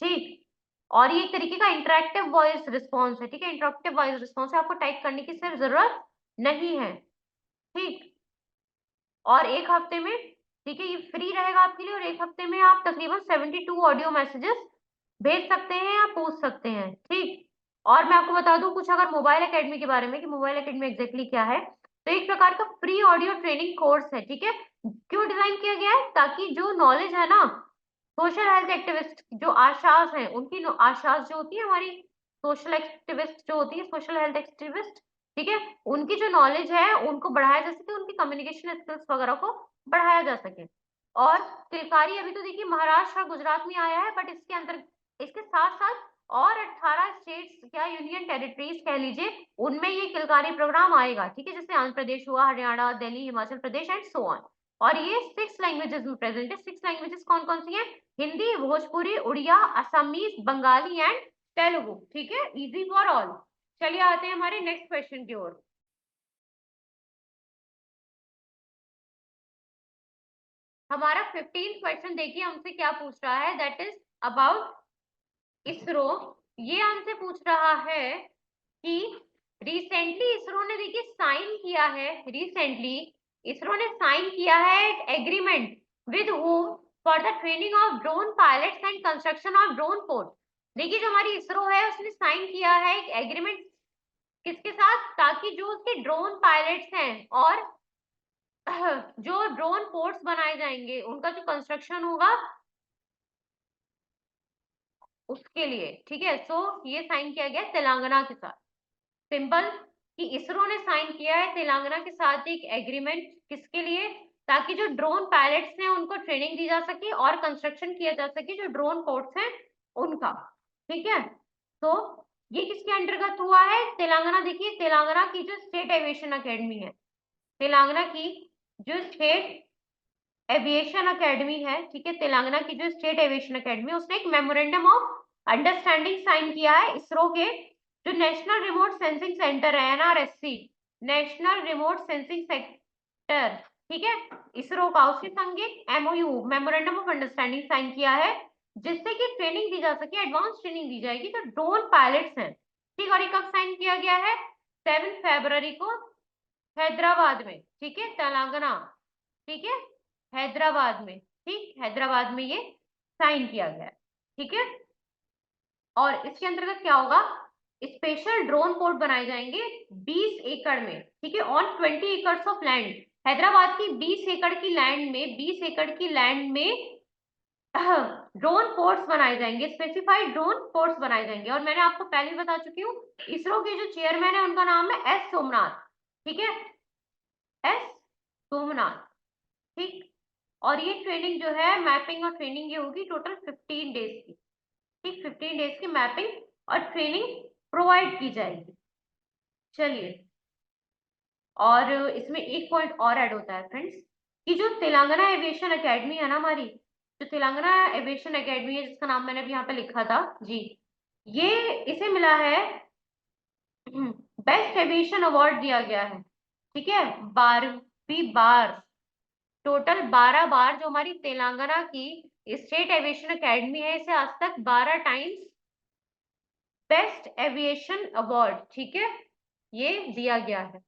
ठीक, और ये एक तरीके का इंटरेक्टिव वॉइस रिस्पॉन्स है। ठीक है, इंटरेक्टिव वॉइस रिस्पॉन्स है, आपको टाइप करने की सिर्फ जरूरत नहीं है। ठीक, और एक हफ्ते में, ठीक है, ये फ्री रहेगा आपके लिए, और एक हफ्ते में आप तकरीबन 72 ऑडियो मैसेजेस भेज सकते हैं या पूछ सकते हैं। ठीक, और मैं आपको बता दूं कुछ अगर मोबाइल एकेडमी के बारे में, कि मोबाइल एकेडमी एग्जैक्टली क्या है, तो एक प्रकार का फ्री ऑडियो ट्रेनिंग कोर्स है। ठीक है, क्यों डिजाइन किया गया है? ताकि जो नॉलेज है ना, सोशल हेल्थ एक्टिविस्ट जो आशाज हैं, उनकी आशाज जो होती है हमारी सोशल एक्टिविस्ट जो होती है, सोशल हेल्थ एक्टिविस्ट, ठीक है, उनकी जो नॉलेज है उनको बढ़ाया जा सके, उनकी कम्युनिकेशन स्किल्स वगैरह को बढ़ाया जा सके। और किलकारी अभी तो देखिए महाराष्ट्र और गुजरात में आया है, बट इसके अंदर इसके साथ साथ और 18 स्टेट्स, क्या यूनियन टेरिटरीज कह लीजिए, उनमें ये किलकारी प्रोग्राम आएगा। ठीक है, जैसे आंध्र प्रदेश हुआ, Haryana, Delhi, Himachal Pradesh and so on. और ये 6 लैंग्वेजेस में प्रेजेंट है। 6 लैंग्वेजेस कौन कौन सी हैं? हिंदी, भोजपुरी, उड़िया, असमीज, बंगाली एंड तेलुगु। ठीक है, इजी फॉर ऑल। चलिए आते हैं हमारे नेक्स्ट क्वेश्चन की ओर। हमारा 15 क्वेश्चन देखिए हमसे क्या पूछ रहा है, दैट इज अबाउट इसरो। ये हमसे पूछ रहा है कि रिसेंटली इसरो ने देखिए साइन किया है, रिसेंटली इसरो ने साइन किया है एक agreement with home for the training of drone pilots and construction of drone port. देखिए जो हमारी इसरो है उसने साइन किया है एक एग्रीमेंट किसके साथ, ताकि जो उसके ड्रोन पायलट्स हैं और जो ड्रोन पोर्ट्स बनाए जाएंगे उनका जो कंस्ट्रक्शन होगा उसके लिए। ठीक है, सो ये साइन किया गया तेलंगाना के साथ। सिंपल, कि इसरो ने साइन किया है तेलंगाना के साथ एक एग्रीमेंट, किसके लिए? ताकि जो ड्रोन पायलट्स हैं उनको ट्रेनिंग दी जा सके और कंस्ट्रक्शन किया जा सके जो ड्रोन पोर्ट्स हैं उनका। ठीक है, तो ये किसके अंतर्गत हुआ है? तेलंगाना, देखिए तेलंगाना की जो स्टेट एविएशन अकेडमी है, तेलंगाना की जो स्टेट एविएशन अकेडमी है, ठीक है, तेलंगाना की जो स्टेट एविएशन अकेडमी, उसने एक मेमोरेंडम ऑफ अंडरस्टैंडिंग साइन किया है इसरो के जो नेशनल रिमोट सेंसिंग सेंटर है NRSC, National Remote Sensing Centre, ठीक है, इसरो का, उसके संग एक MOU, memorandum of understanding sign किया है, जिससे कि ट्रेनिंग दी जा सके, एडवांस ट्रेनिंग दी जाएगी जो ड्रोन पायलट्स हैं, ठीक। और ये कब साइन किया गया है? 7 फरवरी को हैदराबाद में, ठीक है, तेलंगाना, ठीक है, हैदराबाद में, ठीक, हैदराबाद में ये साइन किया गया है, ठीक है। और इसके अंतर्गत क्या होगा? स्पेशल ड्रोन पोर्ट बनाए जाएंगे 20 एकड़ में, ठीक है, ऑन 20 एकड़ ऑफ लैंड। हैदराबाद की 20 एकड़ की लैंड में, 20 एकड़ की लैंड में ड्रोन पोर्ट्स बनाए जाएंगे, स्पेसिफाइड ड्रोन पोर्ट्स बनाए जाएंगे। और मैंने आपको पहले ही बता चुकी हूँ, इसरो के जो चेयरमैन है उनका नाम है एस सोमनाथ, ठीक है, एस सोमनाथ, ठीक। और ये ट्रेनिंग जो है, मैपिंग और ट्रेनिंग ये होगी टोटल 15 डेज की, ठीक, 15 डेज की मैपिंग और ट्रेनिंग प्रोवाइड की जाएगी। चलिए, और इसमें एक पॉइंट और ऐड होता है फ्रेंड्स, कि जो तेलंगाना एविएशन एकेडमी है ना हमारी, जो तेलंगाना एविएशन एकेडमी है, जिसका नाम मैंने अभी यहाँ पे लिखा था जी, ये इसे मिला है बेस्ट एविएशन अवार्ड दिया गया है, ठीक है, 12वीं बार, टोटल 12 बार जो हमारी तेलंगाना की स्टेट एविएशन एकेडमी है, इसे आज तक 12 टाइम्स बेस्ट एविएशन अवार्ड, ठीक है, ये दिया गया है,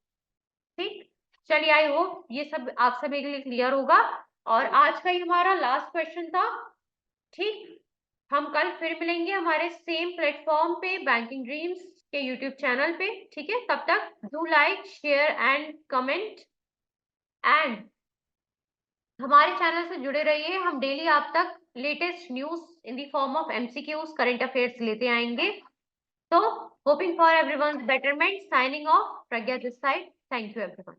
ठीक। चलिए, आई होप ये सब आप सभी के लिए क्लियर होगा। और आज का ही हमारा लास्ट क्वेश्चन था, ठीक। हम कल फिर मिलेंगे हमारे सेम प्लेटफॉर्म पे, बैंकिंग ड्रीम्स के यूट्यूब चैनल पे, ठीक है। तब तक do like, share and comment, and हमारे चैनल से जुड़े रहिए। हम डेली आप तक latest news in the form of MCQs, current affairs लेते आएंगे। So, hoping for everyone's betterment. Signing off, Pragya this side. Thank you, everyone.